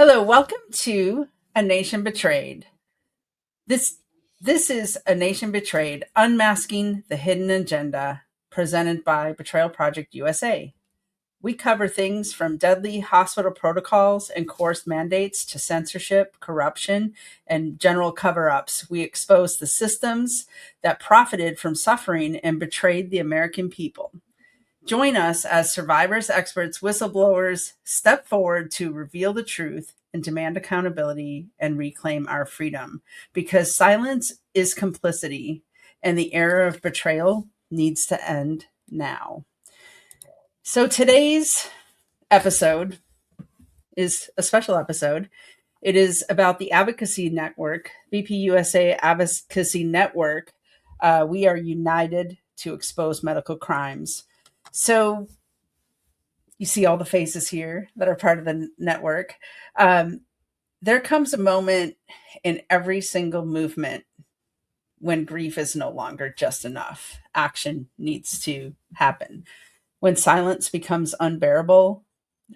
Hello, welcome to A Nation Betrayed. This this is A Nation Betrayed, Unmasking the Hidden Agenda, presented by Betrayal Project USA. We cover things from deadly hospital protocols and course mandates to censorship, corruption, and general cover-ups. We expose the systems that profited from suffering and betrayed the American people. Join us as survivors, experts, whistleblowers step forward to reveal the truth and demand accountability and reclaim our freedom. Because silence is complicity, and the era of betrayal needs to end now. So today's episode is a special episode. It is about the Advocacy Network, BPUSA Advocacy Network. We are united to expose medical crimes. So you see all the faces here that are part of the network. There comes a moment in every single movement when grief is no longer just enough. Action needs to happen. When silence becomes unbearable,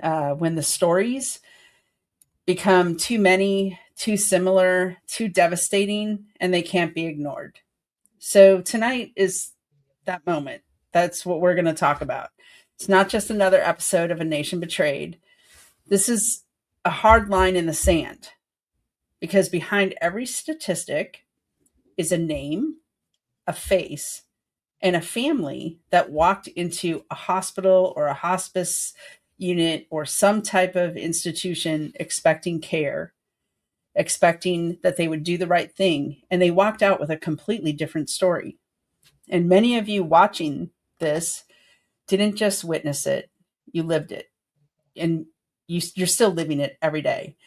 when the stories become too many, too similar, too devastating, and they can't be ignored. So tonight is that moment. That's what we're going to talk about. It's not just another episode of A Nation Betrayed. This is a hard line in the sand because behind every statistic is a name, a face, and a family that walked into a hospital or a hospice unit or some type of institution expecting care, expecting that they would do the right thing, and they walked out with a completely different story. And many of you watching this didn't just witness it, you lived it. And you're still living it every day.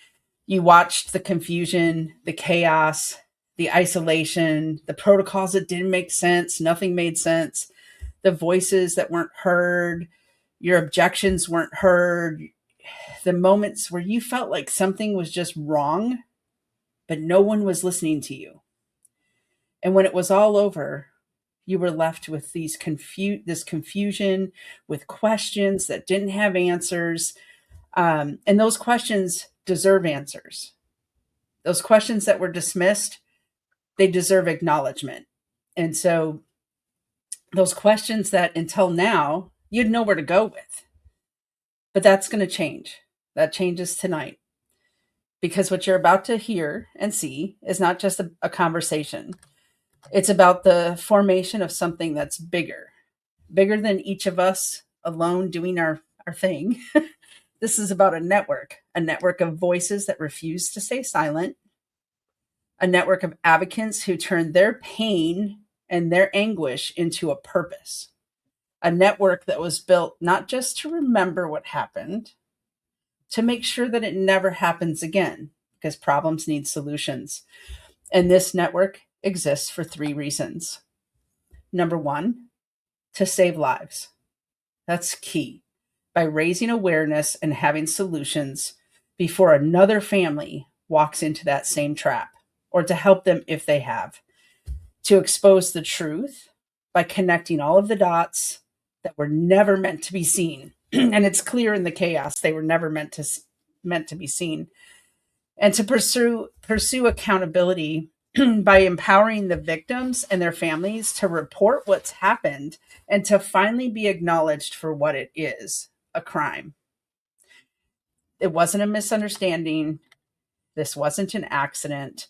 You watched the confusion, the chaos, the isolation, the protocols that didn't make sense, nothing made sense, the voices that weren't heard, your objections weren't heard, the moments where you felt like something was just wrong, but no one was listening to you. And when it was all over, you were left with this confusion, with questions that didn't have answers. And those questions deserve answers. Those questions that were dismissed, they deserve acknowledgement. And so those questions that until now, you'd know where to go with. But that's going to change. That changes tonight. Because what you're about to hear and see is not just a conversation. It's about the formation of something that's bigger than each of us alone doing our thing. This is about a network of voices that refuse to stay silent, a network of advocates who turn their pain and their anguish into a purpose, a network that was built not just to remember what happened, to make sure that it never happens again, because problems need solutions. And this network exists for 3 reasons. Number 1, to save lives. That's key. By raising awareness and having solutions before another family walks into that same trap, or to help them if they have. To expose the truth by connecting all of the dots that were never meant to be seen. And it's clear in the chaos, they were never meant to be seen. And to pursue accountability by empowering the victims and their families to report what's happened and to finally be acknowledged for what it is, a crime. It wasn't a misunderstanding. This wasn't an accident.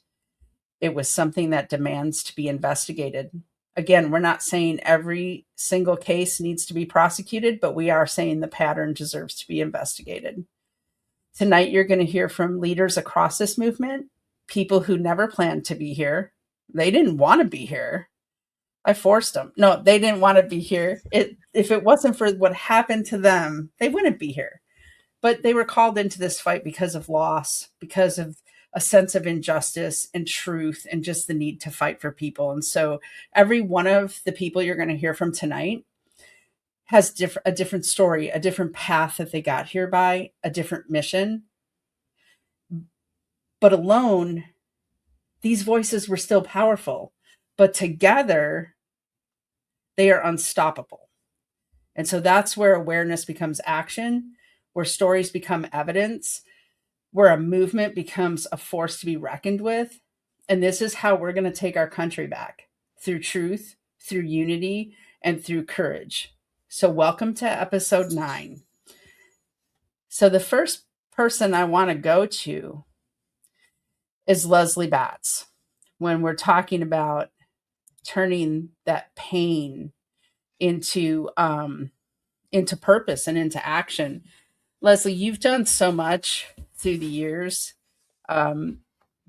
It was something that demands to be investigated. Again, we're not saying every single case needs to be prosecuted, but we are saying the pattern deserves to be investigated. Tonight, you're going to hear from leaders across this movement, people who never planned to be here. They didn't want to be here. I forced them. No, they didn't want to be here. If it wasn't for what happened to them, they wouldn't be here. But they were called into this fight because of loss, because of a sense of injustice and truth, and just the need to fight for people. And so every one of the people you're going to hear from tonight has a different story, a different path that they got here by, a different mission. But alone, these voices were still powerful. But together, they are unstoppable. And so that's where awareness becomes action, where stories become evidence, where a movement becomes a force to be reckoned with. And this is how we're going to take our country back, through truth, through unity, and through courage. So, welcome to episode 9. So, the first person I want to go to is Leslie Batts when we're talking about turning that pain into purpose and into action. Leslie, you've done so much through the years,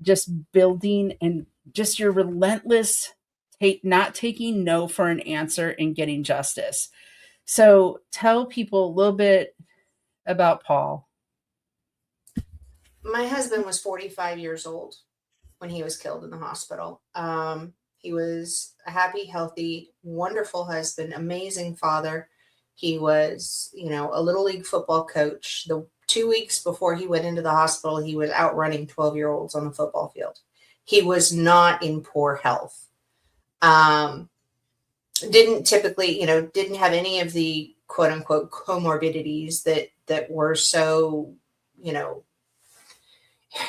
just building, and just your relentless not taking no for an answer and getting justice. So tell people a little bit about Paul. My husband was 45 years old when he was killed in the hospital. He was a happy, healthy, wonderful husband, amazing father. He was, a little league football coach. The 2 weeks before he went into the hospital, he was outrunning 12-year-olds on the football field. He was not in poor health. Didn't typically, didn't have any of the quote unquote comorbidities that were so,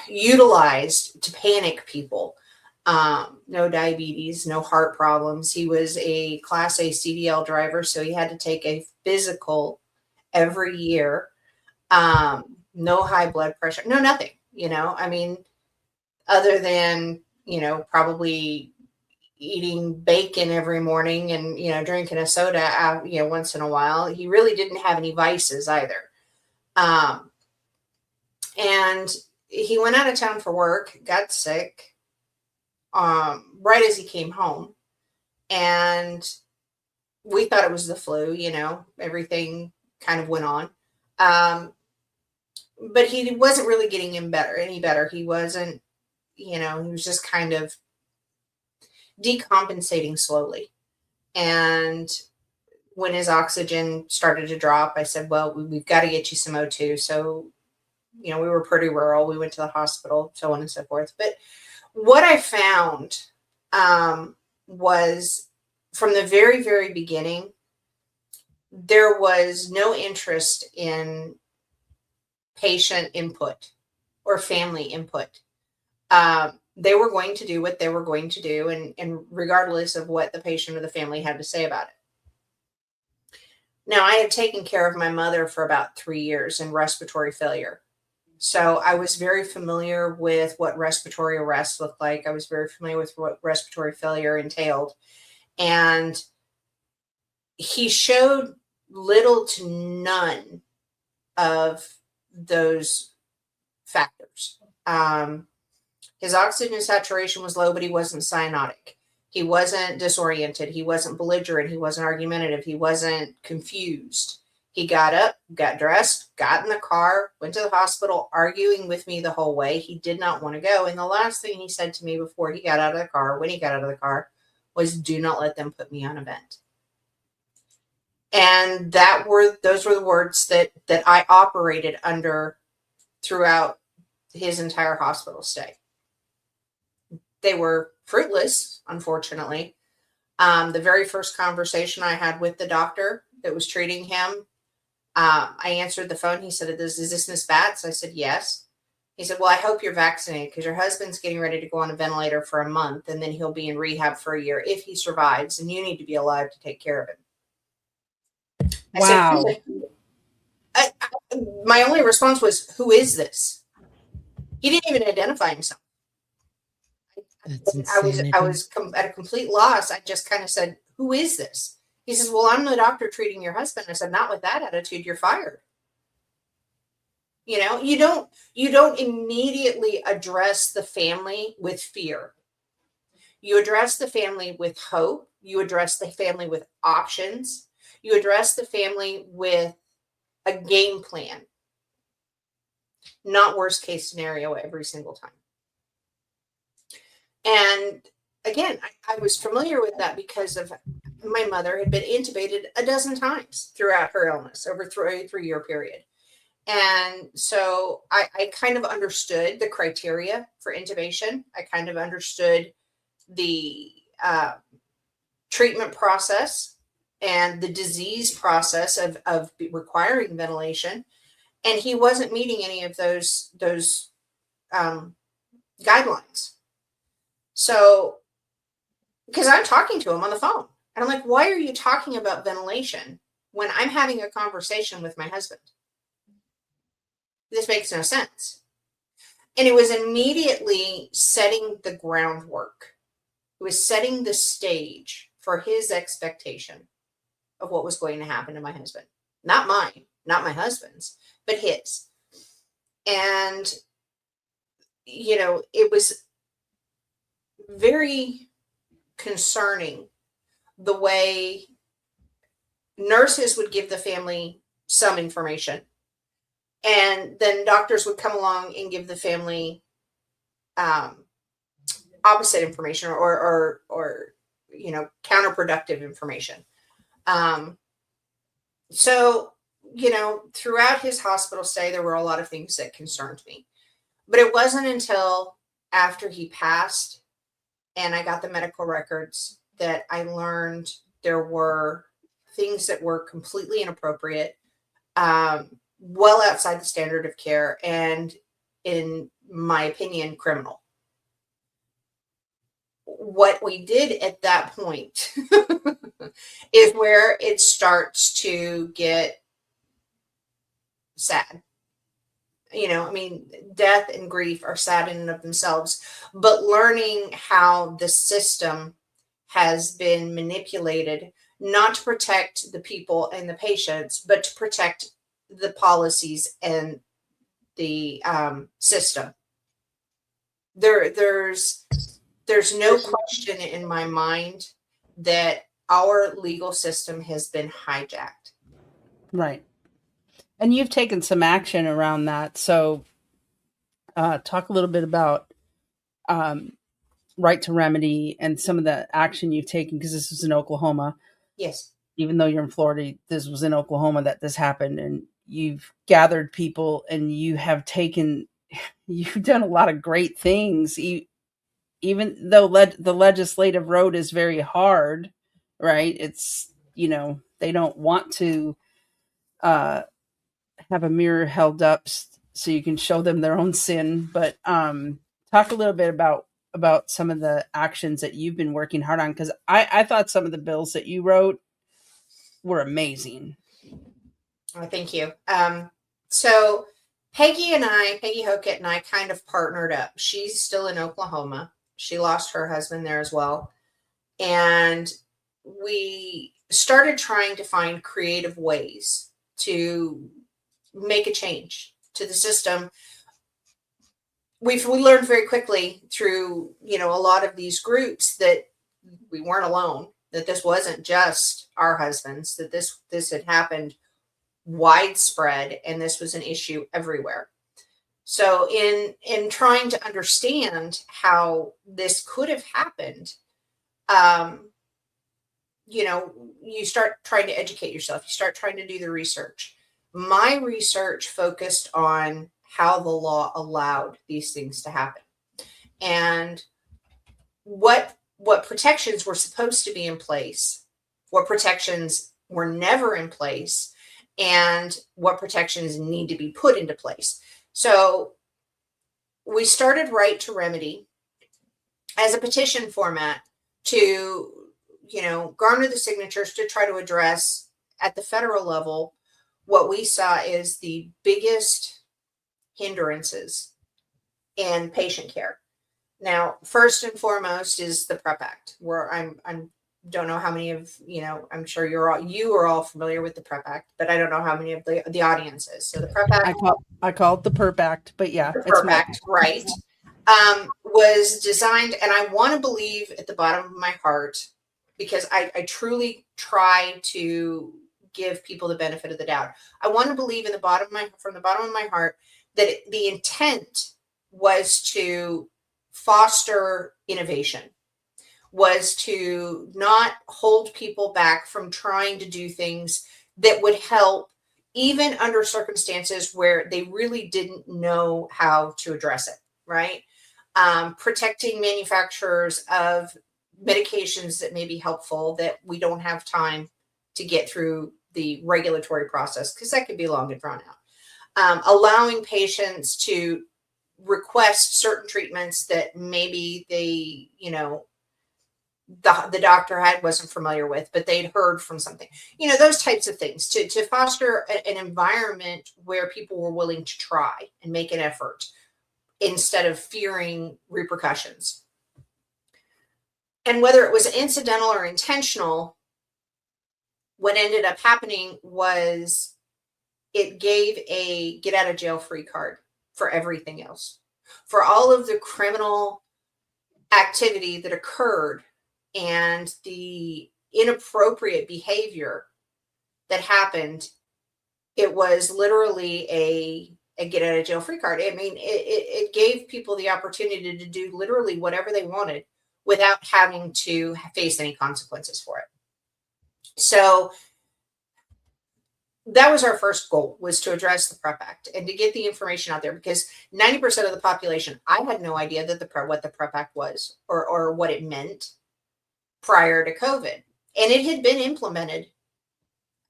utilized to panic people. No diabetes, no heart problems. He was a Class A CDL driver, so he had to take a physical every year. No high blood pressure, no nothing, other than, probably eating bacon every morning and, drinking a soda, once in a while. He really didn't have any vices either. And he went out of town for work, got sick, right as he came home. And we thought it was the flu, everything kind of went on. But he wasn't really getting any better. He wasn't, he was just kind of decompensating slowly. And when his oxygen started to drop, I said, well, we've got to get you some O2. So, we were pretty rural. We went to the hospital, so on and so forth. But what I found was from the very, very beginning, there was no interest in patient input or family input. They were going to do what they were going to do, and regardless of what the patient or the family had to say about it. Now, I had taken care of my mother for about 3 years in respiratory failure. So I was very familiar with what respiratory arrest looked like. I was very familiar with what respiratory failure entailed. And he showed little to none of those factors. His oxygen saturation was low, but he wasn't cyanotic. He wasn't disoriented. He wasn't belligerent. He wasn't argumentative. He wasn't confused. He got up, got dressed, got in the car, went to the hospital, arguing with me the whole way. He did not want to go. And the last thing he said to me before he got out of the car, when he got out of the car, was, do not let them put me on a vent. And those were the words that I operated under throughout his entire hospital stay. They were fruitless, unfortunately. The very first conversation I had with the doctor that was treating him, I answered the phone. He said, is this Miss Batts? I said, yes. He said, well, I hope you're vaccinated because your husband's getting ready to go on a ventilator for a month, and then he'll be in rehab for a year if he survives, and you need to be alive to take care of him. Wow. My only response was, who is this? He didn't even identify himself. I was at a complete loss. I just kind of said, who is this? He says, well, I'm the doctor treating your husband. I said, not with that attitude, you're fired. You don't immediately address the family with fear. You address the family with hope. You address the family with options. You address the family with a game plan, not worst case scenario every single time. And again, I was familiar with that because of my mother had been intubated a dozen times throughout her illness over a 3-year period. And so I kind of understood the criteria for intubation. I kind of understood the treatment process and the disease process of requiring ventilation. And he wasn't meeting any of those guidelines. So, because I'm talking to him on the phone, and I'm like, why are you talking about ventilation when I'm having a conversation with my husband? This makes no sense. And it was immediately setting the groundwork. It was setting the stage for his expectation of what was going to happen to my husband. Not mine, not my husband's, but his. And, it was very concerning the way nurses would give the family some information, and then doctors would come along and give the family opposite information, or counterproductive information. So throughout his hospital stay, there were a lot of things that concerned me, but it wasn't until after he passed and I got the medical records that I learned there were things that were completely inappropriate, well outside the standard of care, and, in my opinion, criminal. What we did at that point is where it starts to get sad. Death and grief are sad in and of themselves, but learning how the system has been manipulated, not to protect the people and the patients, but to protect the policies and the system. There's no question in my mind that our legal system has been hijacked. Right. And you've taken some action around that. So talk a little bit about right to remedy and some of the action you've taken, because this was in Oklahoma. Yes. Even though you're in Florida, this was in Oklahoma that this happened, and you've gathered people and you've done a lot of great things, even though the legislative road is very hard, right? It's, they don't want to have a mirror held up so you can show them their own sin. But talk a little bit about some of the actions that you've been working hard on, because I thought some of the bills that you wrote were amazing. Oh, thank you. So Peggy Hokett and I kind of partnered up. She's still in Oklahoma. She lost her husband there as well. And we started trying to find creative ways to make a change to the system. We learned very quickly through, a lot of these groups that we weren't alone, that this wasn't just our husbands, that this had happened widespread, and this was an issue everywhere. So in trying to understand how this could have happened, you start trying to educate yourself. You start trying to do the research. My research focused on how the law allowed these things to happen, and what protections were supposed to be in place, what protections were never in place, and what protections need to be put into place. So we started Right to Remedy as a petition format to, garner the signatures to try to address at the federal level what we saw is the biggest hindrances in patient care. Now, first and foremost is the PrEP Act, where I'm don't know how many of, I'm sure you are all familiar with the PrEP Act, but I don't know how many of the audience is. So the PrEP Act, I call it the PrEP Act, but yeah, the PrEP Act, right, was designed, and I want to believe at the bottom of my heart, because I truly try to give people the benefit of the doubt. I want to believe from the bottom of my heart that the intent was to foster innovation, was to not hold people back from trying to do things that would help, even under circumstances where they really didn't know how to address it, right? Protecting manufacturers of medications that may be helpful, that we don't have time to get through the regulatory process, because that could be long and drawn out. Allowing patients to request certain treatments that maybe they, the doctor wasn't familiar with, but they'd heard from something, those types of things to foster an environment where people were willing to try and make an effort instead of fearing repercussions. And whether it was incidental or intentional, what ended up happening was it gave a get out of jail free card for everything else, for all of the criminal activity that occurred and the inappropriate behavior that happened. It was literally a get out of jail free card. I mean, it gave people the opportunity to do literally whatever they wanted without having to face any consequences for it. So that was our first goal, was to address the PrEP Act and to get the information out there, because 90% of the population, I had no idea that what the PrEP Act was or what it meant prior to COVID. And it had been implemented,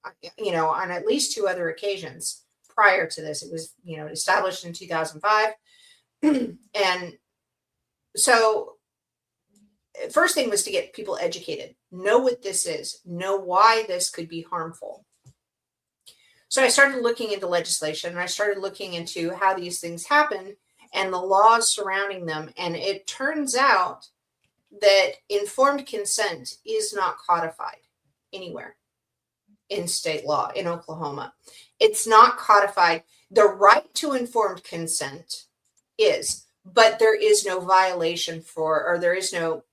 on at least 2 other occasions prior to this. It was, established in 2005. And so first thing was to get people educated, know what this is, know why this could be harmful. So I started looking into legislation, and I started looking into how these things happen and the laws surrounding them. And it turns out that informed consent is not codified anywhere in state law in Oklahoma. It's not codified. The right to informed consent is, but there is no violation or there is no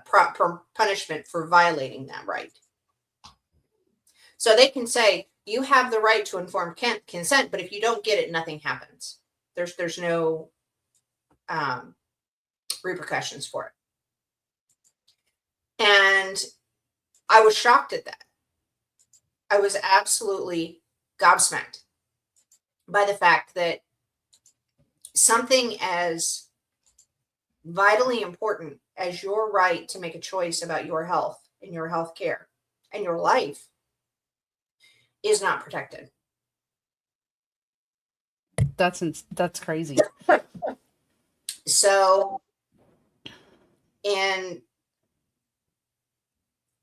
proper punishment for violating that right. So they can say, you have the right to informed consent, but if you don't get it, nothing happens. There's no repercussions for it. And I was shocked at that. I was absolutely gobsmacked by the fact that something as vitally important as your right to make a choice about your health and your health care and your life is not protected. That's crazy. So in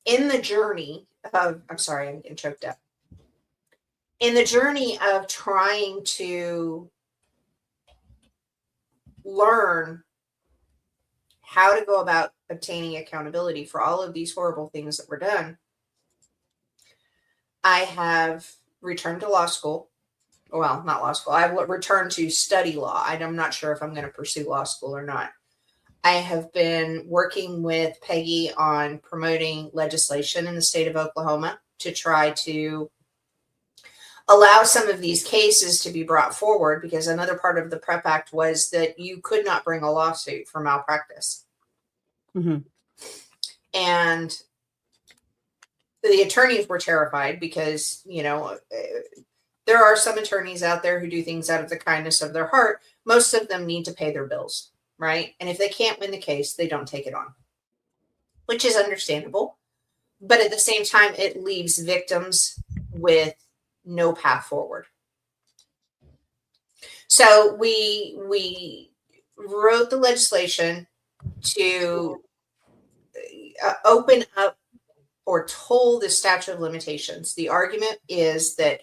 the journey of, I'm sorry, I'm getting choked up. In the journey of trying to learn how to go about obtaining accountability for all of these horrible things that were done, I have returned to law school. Well, not law school. I've returned to study law. I'm not sure if I'm going to pursue law school or not. I have been working with Peggy on promoting legislation in the state of Oklahoma to try to allow some of these cases to be brought forward, because another part of the PrEP Act was that you could not bring a lawsuit for malpractice. Mm-hmm. And the attorneys were terrified because, there are some attorneys out there who do things out of the kindness of their heart. Most of them need to pay their bills, right? And if they can't win the case, they don't take it on, which is understandable. But at the same time, it leaves victims with no path forward. So we wrote the legislation to open up or toll the statute of limitations. The argument is that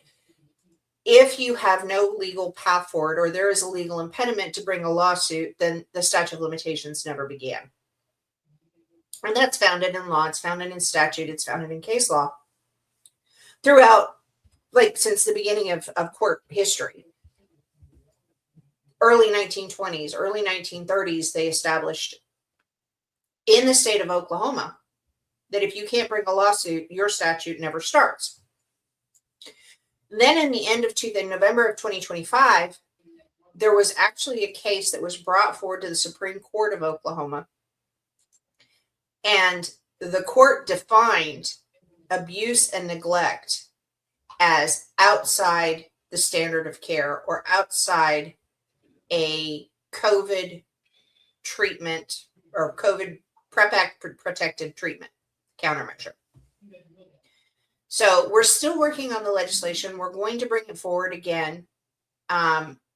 if you have no legal path forward, or there is a legal impediment to bring a lawsuit, then the statute of limitations never began. And that's founded in law, it's founded in statute, it's founded in case law throughout, since the beginning of court history. Early 1920s, early 1930s, they established in the state of Oklahoma that if you can't bring a lawsuit, your statute never starts. Then in the end of November of 2025, there was actually a case that was brought forward to the Supreme Court of Oklahoma. And the court defined abuse and neglect as outside the standard of care or outside a COVID treatment or COVID PrEP Act protected treatment countermeasure. So we're still working on the legislation. We're going to bring it forward again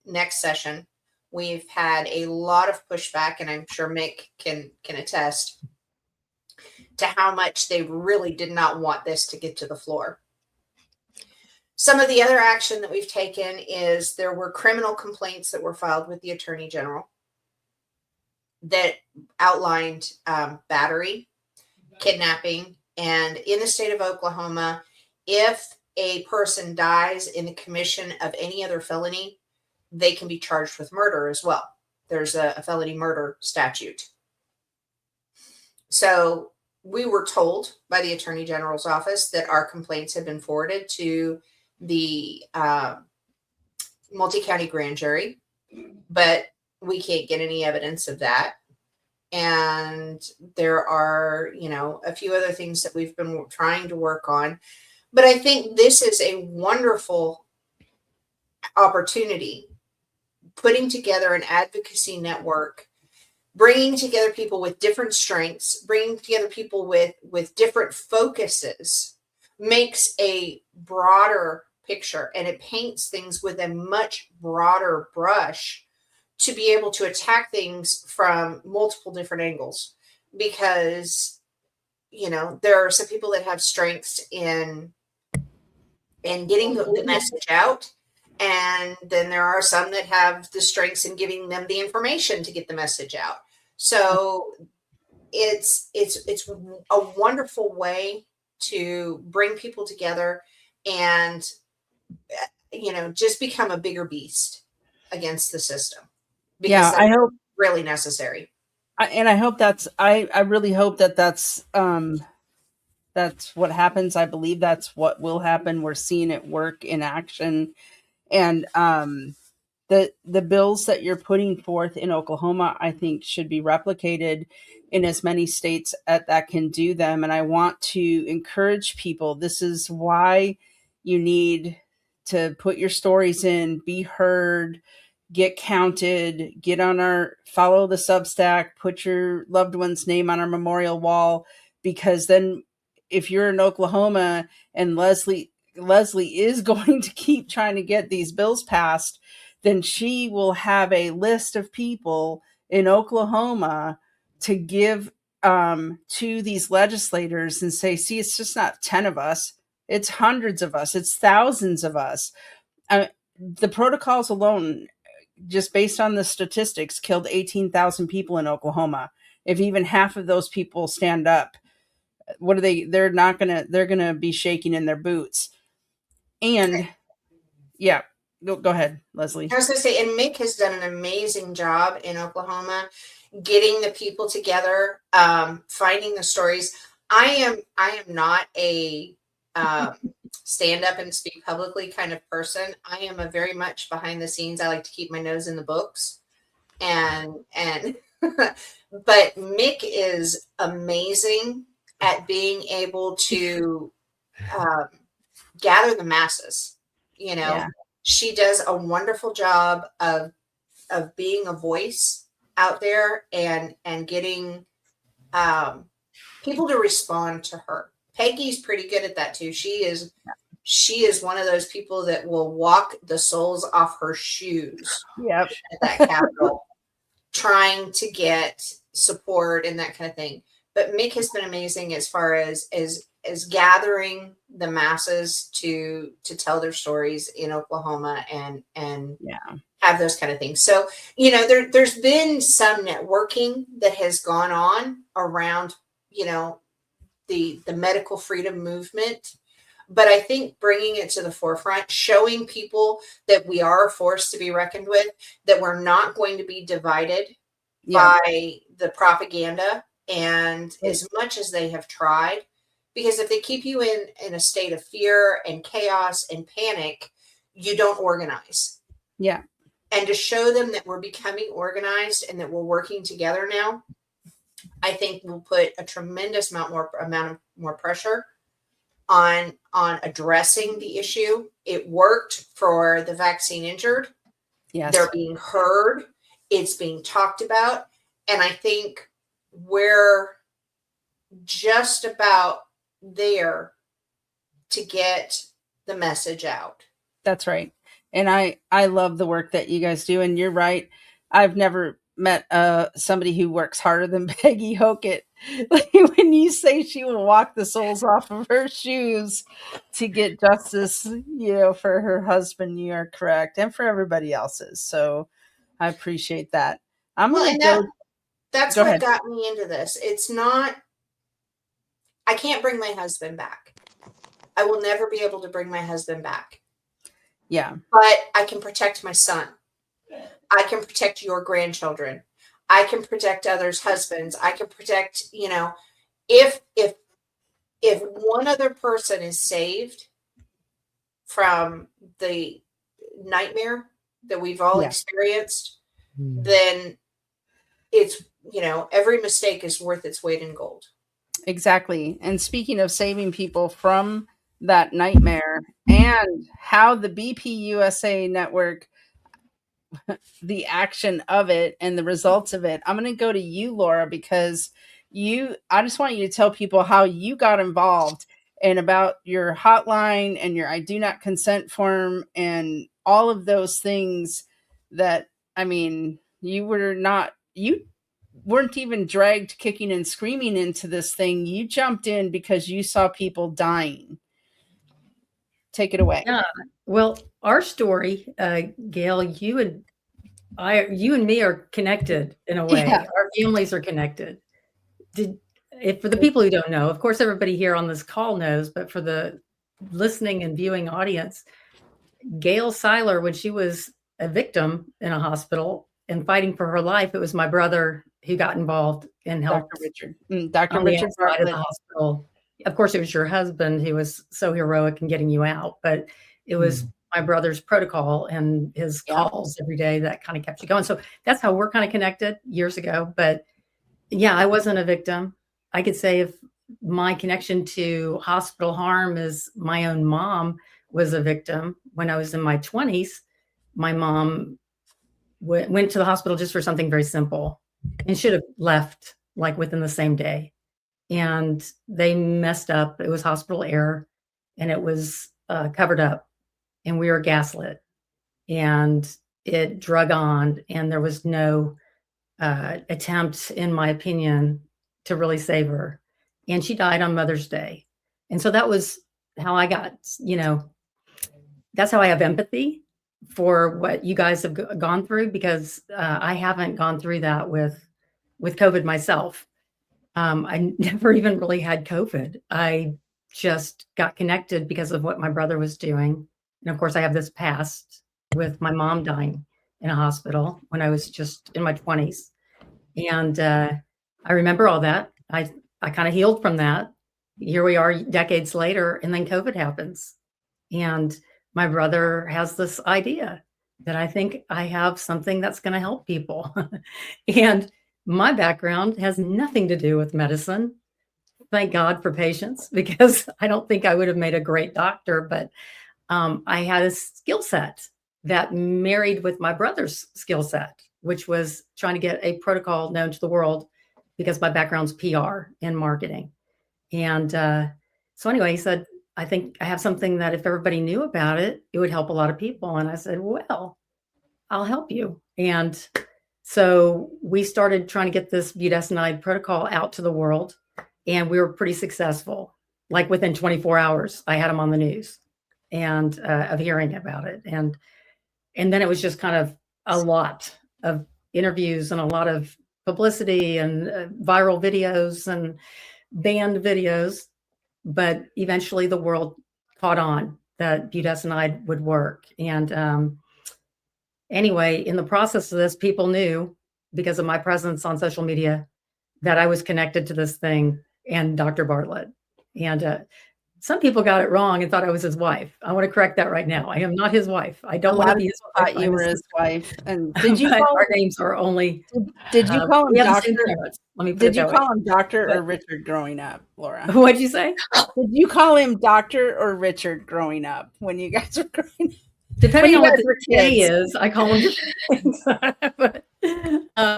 next session, we've had a lot of pushback, and I'm sure Mick can attest to how much they really did not want this to get to the floor. Some of the other action that we've taken is there were criminal complaints that were filed with the Attorney General that outlined battery, kidnapping, and in the state of Oklahoma, if a person dies in the commission of any other felony, they can be charged with murder as well. There's a felony murder statute. So we were told by the Attorney General's office that our complaints had been forwarded to the multi-county grand jury, but we can't get any evidence of that. And there are, a few other things that we've been trying to work on. But I think this is a wonderful opportunity, putting together an advocacy network, bringing together people with different strengths, bringing together people with different focuses, makes a broader picture, and it paints things with a much broader brush to be able to attack things from multiple different angles. Because, there are some people that have strengths in getting the message out, and then there are some that have the strengths in giving them the information to get the message out. So it's a wonderful way to bring people together and just become a bigger beast against the system, because I hope really necessary. I hope I really hope that's what happens. I believe that's what will happen. We're seeing it work in action. And the bills that you're putting forth in Oklahoma, I think, should be replicated in as many states that can do them. And I want to encourage people. This is why you need to put your stories in, be heard, get counted, follow the Substack, put your loved one's name on our memorial wall, because then if you're in Oklahoma and Leslie is going to keep trying to get these bills passed, then she will have a list of people in Oklahoma to give to these legislators and say, see, it's just not 10 of us. It's hundreds of us. It's thousands of us. The protocols alone, just based on the statistics, killed 18,000 people in Oklahoma. If even half of those people stand up, what are they? They're going to be shaking in their boots. And yeah, go ahead, Leslie. I was going to say, and Mick has done an amazing job in Oklahoma, getting the people together, finding the stories. I am not a stand up and speak publicly kind of person. I am a very much behind the scenes. I like to keep my nose in the books, and but Mick is amazing at being able to gather the masses. Yeah. She does a wonderful job of being a voice out there and getting people to respond to her. Peggy's pretty good at that too. She is one of those people that will walk the soles off her shoes Yep. at that Capitol, trying to get support and that kind of thing. But Mick has been amazing as far as gathering the masses to tell their stories in Oklahoma and have those kind of things. So, there's been some networking that has gone on around, the medical freedom movement. But I think bringing it to the forefront, showing people that we are a force to be reckoned with, that we're not going to be divided by the propaganda, and as much as they have tried, because if they keep you in a state of fear and chaos and panic, you don't organize. Yeah. And to show them that we're becoming organized and that we're working together now, I think will put a tremendous amount more pressure on addressing the issue. It worked for the vaccine injured. Yes. They're being heard. It's being talked about. And I think we're just about there to get the message out. That's right. And I love the work that you guys do. And you're right. I've never met somebody who works harder than Peggy Hockett. Like when you say she will walk the soles off of her shoes to get justice, for her husband, you are correct, and for everybody else's. So I appreciate that. I'm Well, gonna and go. that's Go what ahead. got me into this. It's not, I can't bring my husband back. I will never be able to bring my husband back. Yeah, But I can protect my son. I can protect your grandchildren. I can protect others' husbands. I can protect, if one other person is saved from the nightmare that we've all yeah. experienced, then it's, every mistake is worth its weight in gold. Exactly. And speaking of saving people from that nightmare and how the BPUSA network, the action of it and the results of it, I'm going to go to you, Laura, because I just want you to tell people how you got involved and about your hotline and your I do not consent form and all of those things that, I mean, you weren't even dragged kicking and screaming into this thing. You jumped in because you saw people dying. Take it away. Yeah. Well, our story, Gail, you and me are connected in a Yeah. way. Our families are connected. If for the people who don't know, of course, everybody here on this call knows, but for the listening and viewing audience, Gail Seiler, when she was a victim in a hospital and fighting for her life, it was my brother who got involved and Dr. helped Richard. Dr. on the Richard outside of Bartlett. the hospital. Of course, it was your husband who was so heroic in getting you out, but it was my brother's protocol and his calls every day that kind of kept you going. So that's how we're kind of connected years ago. But yeah, I wasn't a victim. I could say if my connection to hospital harm is my own mom was a victim when I was in my 20s. My mom went to the hospital just for something very simple and should have left like within the same day. And they messed up. It was hospital error and it was covered up and we were gaslit and it drug on and there was no attempt, in my opinion, to really save her. And she died on Mother's Day. And so that was how I got, that's how I have empathy for what you guys have gone through because I haven't gone through that with COVID myself. I never even really had COVID. I just got connected because of what my brother was doing. And of course, I have this past with my mom dying in a hospital when I was just in my 20s. And I remember all that. I kind of healed from that. Here we are decades later, and then COVID happens. And my brother has this idea that I think I have something that's going to help people. And my background has nothing to do with medicine. Thank God for patience, because I don't think I would have made a great doctor, but I had a skill set that married with my brother's skill set, which was trying to get a protocol known to the world because my background's PR and marketing. And so anyway, he said, I think I have something that if everybody knew about it, it would help a lot of people. And I said, well, I'll help you. And so we started trying to get this budesonide protocol out to the world, and we were pretty successful. Like within 24 hours, I had them on the news and of hearing about it. And then it was just kind of a lot of interviews and a lot of publicity and viral videos and banned videos. But eventually the world caught on that budesonide would work. And anyway, in the process of this, people knew because of my presence on social media that I was connected to this thing and Dr. Bartlett. And some people got it wrong and thought I was his wife. I want to correct that right now. I am not his wife. I don't want to be his wife. Thought you were his wife. And did you call our names are only? Did you call him doctor? Let me put Did it you that call way. him doctor or Richard growing up, Laura? What'd you say? Did you call him doctor or Richard growing up when you guys were growing up? Depending on what the day kids. is, I call him different things. But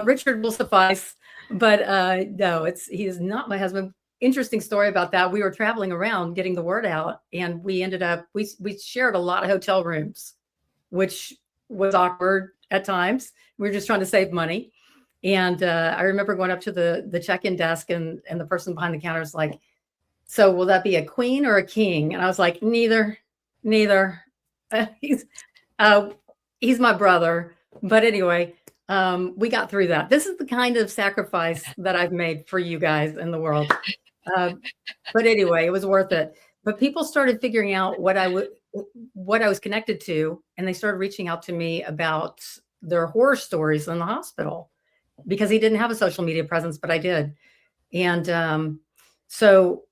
Richard will suffice. But no, he is not my husband. Interesting story about that. We were traveling around getting the word out, and we ended up we shared a lot of hotel rooms which was awkward at times. We were just trying to save money. And I remember going up to the check-in desk, and the person behind the counter was like, "So will that be a queen or a king?" And I was like, neither. He's my brother. But anyway, we got through that. This is the kind of sacrifice that I've made for you guys in the world. But anyway, it was worth it. But people started figuring out what I was connected to, and they started reaching out to me about their horror stories in the hospital, because he didn't have a social media presence, but I did. And so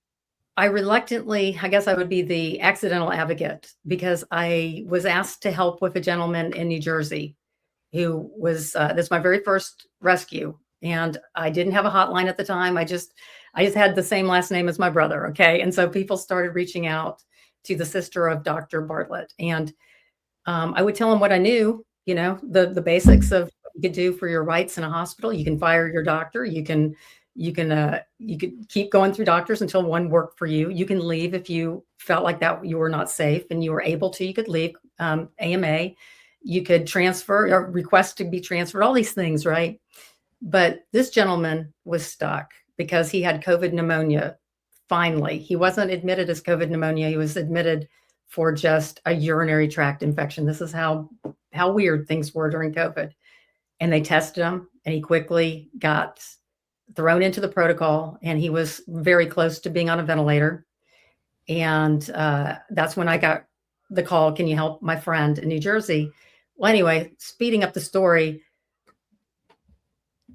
I reluctantly, I guess I would be the accidental advocate, because I was asked to help with a gentleman in New Jersey who was, this is my very first rescue. And I didn't have a hotline at the time. I just had the same last name as my brother. Okay. And so people started reaching out to the sister of Dr. Bartlett. And I would tell them what I knew, the basics of what you could do for your rights in a hospital. You can fire your doctor. You could keep going through doctors until one worked for you. You can leave if you felt like that you were not safe and you were able to. You could leave AMA. You could transfer or request to be transferred, all these things, right? But this gentleman was stuck because he had COVID pneumonia. Finally, he wasn't admitted as COVID pneumonia. He was admitted for just a urinary tract infection. This is how weird things were during COVID. And they tested him, and he quickly got thrown into the protocol, and he was very close to being on a ventilator. And that's when I got the call, "Can you help my friend in New Jersey?" Well, anyway, speeding up the story,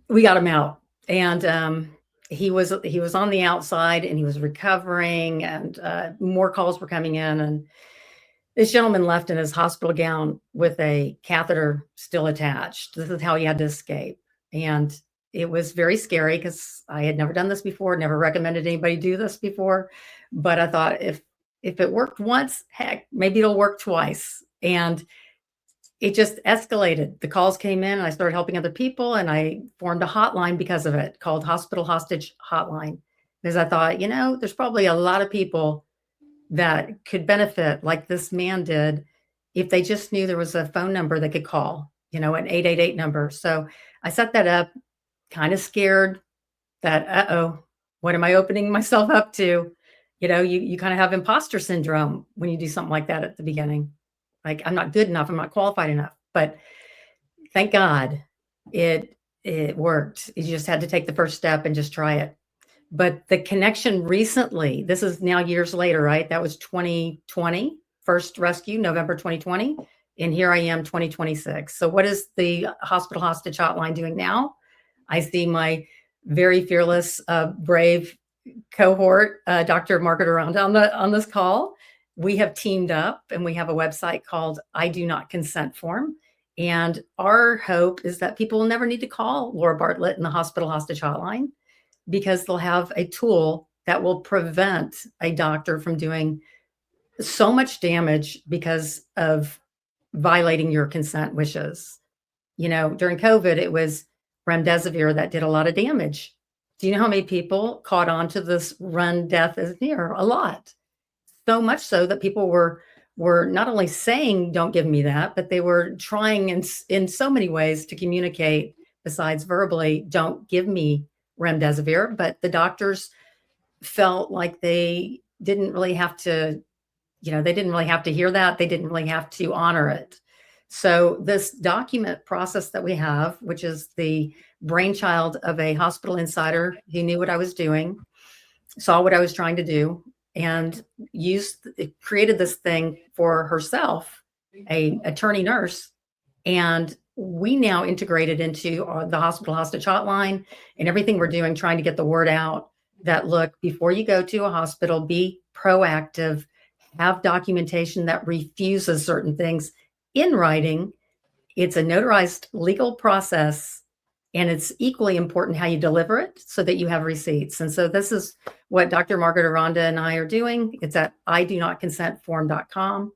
we got him out, and he was on the outside, and he was recovering, and more calls were coming in, and this gentleman left in his hospital gown with a catheter still attached. This is how he had to escape. And it was very scary because I had never done this before, never recommended anybody do this before. But I thought, if it worked once, heck, maybe it'll work twice. And it just escalated. The calls came in, and I started helping other people, and I formed a hotline because of it, called Hospital Hostage Hotline, because I thought, there's probably a lot of people that could benefit like this man did if they just knew there was a phone number they could call, an 888 number. So I set that up, kind of scared that, what am I opening myself up to? You kind of have imposter syndrome when you do something like that at the beginning. Like, I'm not good enough. I'm not qualified enough. But thank God it worked. You just had to take the first step and just try it. But the connection recently, this is now years later, right? That was 2020, first rescue, November 2020. And here I am, 2026. So what is the Hospital Hostage Hotline doing now? I see my very fearless, brave cohort, Dr. Margaret Aranda on this call. We have teamed up, and we have a website called I Do Not Consent Form. And our hope is that people will never need to call Laura Bartlett in the Hospital Hostage Hotline, because they'll have a tool that will prevent a doctor from doing so much damage because of violating your consent wishes. During COVID, it was remdesivir that did a lot of damage. Do you know how many people caught on to this run death is near? A lot. So much so that people were not only saying, "Don't give me that," but they were trying in so many ways to communicate besides verbally, "Don't give me remdesivir." But the doctors felt like they didn't really have to, they didn't really have to hear that. They didn't really have to honor it. So this document process that we have, which is the brainchild of a hospital insider who knew what I was doing, saw what I was trying to do, and created this thing for herself, a attorney nurse. And we now integrated into the Hospital Hostage Hotline and everything we're doing, trying to get the word out that, look, before you go to a hospital, be proactive, have documentation that refuses certain things in writing. It's a notarized legal process, and it's equally important how you deliver it so that you have receipts. And so this is what Dr. Margaret Aranda and I are doing. It's at idonotconsentform.com.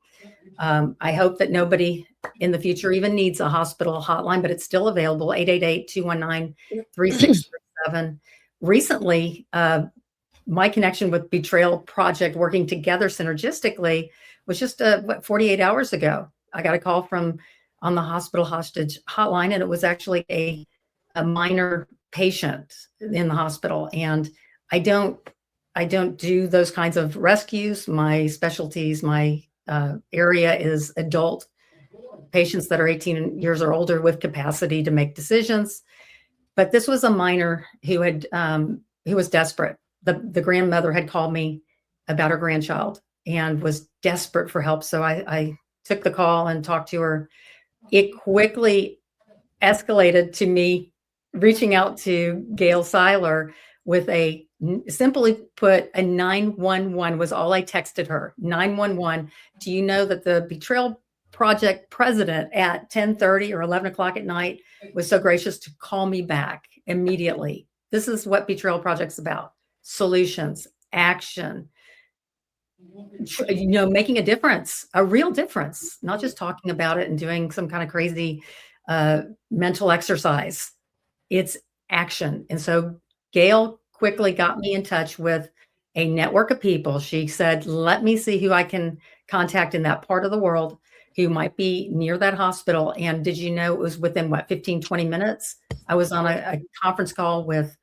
I hope that nobody in the future even needs a hospital hotline, but it's still available, 888-219-3637. Recently, my connection with Betrayal Project, working together synergistically, was just 48 hours ago. I got a call from on the hospital hostage hotline, and it was actually a minor patient in the hospital. And I don't do those kinds of rescues. My specialties, my area is adult patients that are 18 years or older with capacity to make decisions. But this was a minor who was desperate. The grandmother had called me about her grandchild and was desperate for help. So I took the call and talked to her. It quickly escalated to me reaching out to Gail Seiler with simply put, a 911 was all I texted her. 911. Do you know that the Betrayal Project president at 10:30 or 11 o'clock at night was so gracious to call me back immediately? This is what Betrayal Project's about. Solutions, action, making a difference, a real difference, not just talking about it and doing some kind of crazy mental exercise. It's action. And so Gail quickly got me in touch with a network of people. She said, let me see who I can contact in that part of the world who might be near that hospital. And did you know it was within 15, 20 minutes? I was on a conference call with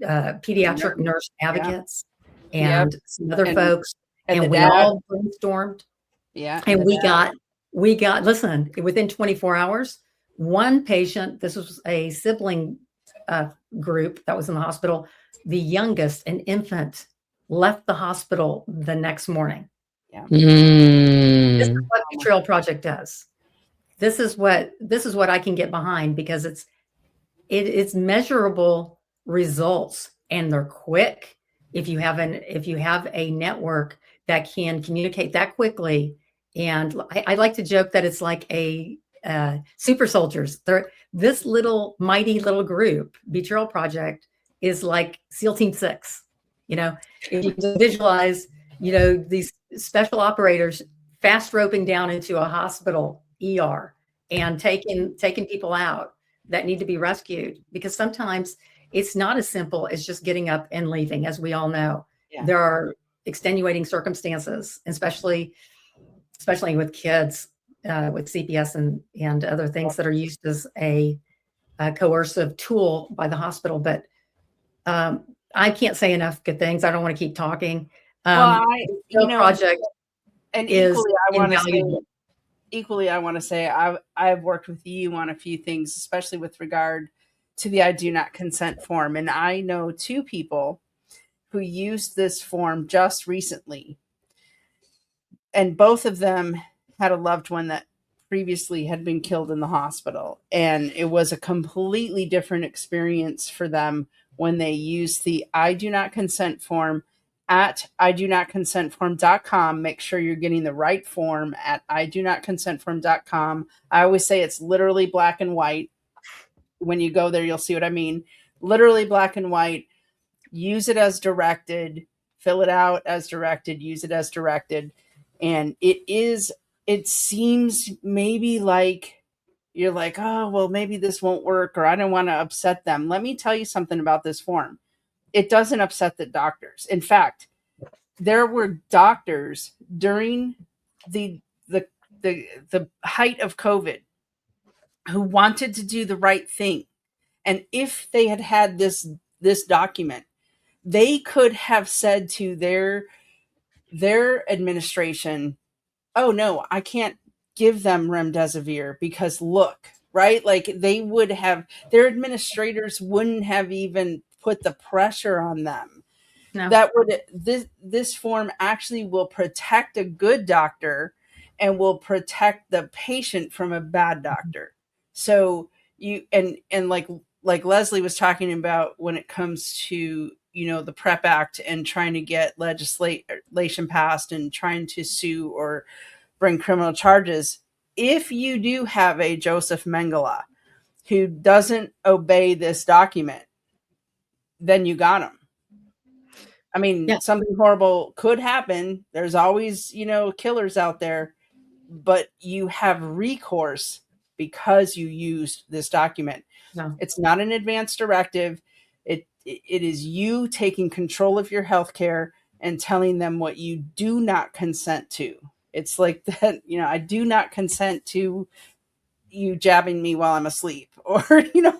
pediatric nurse advocates and some other folks. And we all brainstormed. Yeah. And we got, listen, within 24 hours, one patient, this was a sibling group that was in the hospital, the youngest, an infant, left the hospital the next morning. Yeah. This is what Betrayal Project does. This is what I can get behind, because it's measurable results, and they're quick. If you have a network that can communicate that quickly, and I like to joke that it's like a super soldiers. This mighty little group, Betrayal Project, is like SEAL Team 6. If you can visualize, these special operators fast roping down into a hospital ER and taking people out that need to be rescued, because sometimes it's not as simple as just getting up and leaving, as we all know. Yeah. There are extenuating circumstances, especially with kids, with CPS and other things that are used as a coercive tool by the hospital. But I can't say enough good things. I don't want to keep talking. Project and is equally, I want to say I've worked with you on a few things, especially with regard to the I do not consent form. And I know two people who used this form just recently, and both of them had a loved one that previously had been killed in the hospital. And it was a completely different experience for them when they used the I do not consent form at idonotconsentform.com. Make sure you're getting the right form at idonotconsentform.com. I always say it's literally black and white. When you go there, you'll see what I mean. Literally black and white. Use it as directed. Fill it out as directed. Use it as directed. And it seems maybe like you're like, oh, well, maybe this won't work, or I don't want to upset them. Let me tell you something about this form. It doesn't upset the doctors. In fact, there were doctors during the height of COVID who wanted to do the right thing. And if they had had this document, they could have said to their administration, oh no, I can't give them remdesivir because look, right? Like their administrators wouldn't have even put the pressure on them. No. This form actually will protect a good doctor and will protect the patient from a bad doctor. So and like Leslie was talking about when it comes to, the PrEP Act and trying to get legislation passed and trying to sue or bring criminal charges. If you do have a Joseph Mengele who doesn't obey this document, then you got him. I mean, Something horrible could happen. There's always, killers out there, but you have recourse because you used this document. No. It's not an advance directive. It is you taking control of your healthcare and telling them what you do not consent to. It's like that, I do not consent to you jabbing me while I'm asleep, or,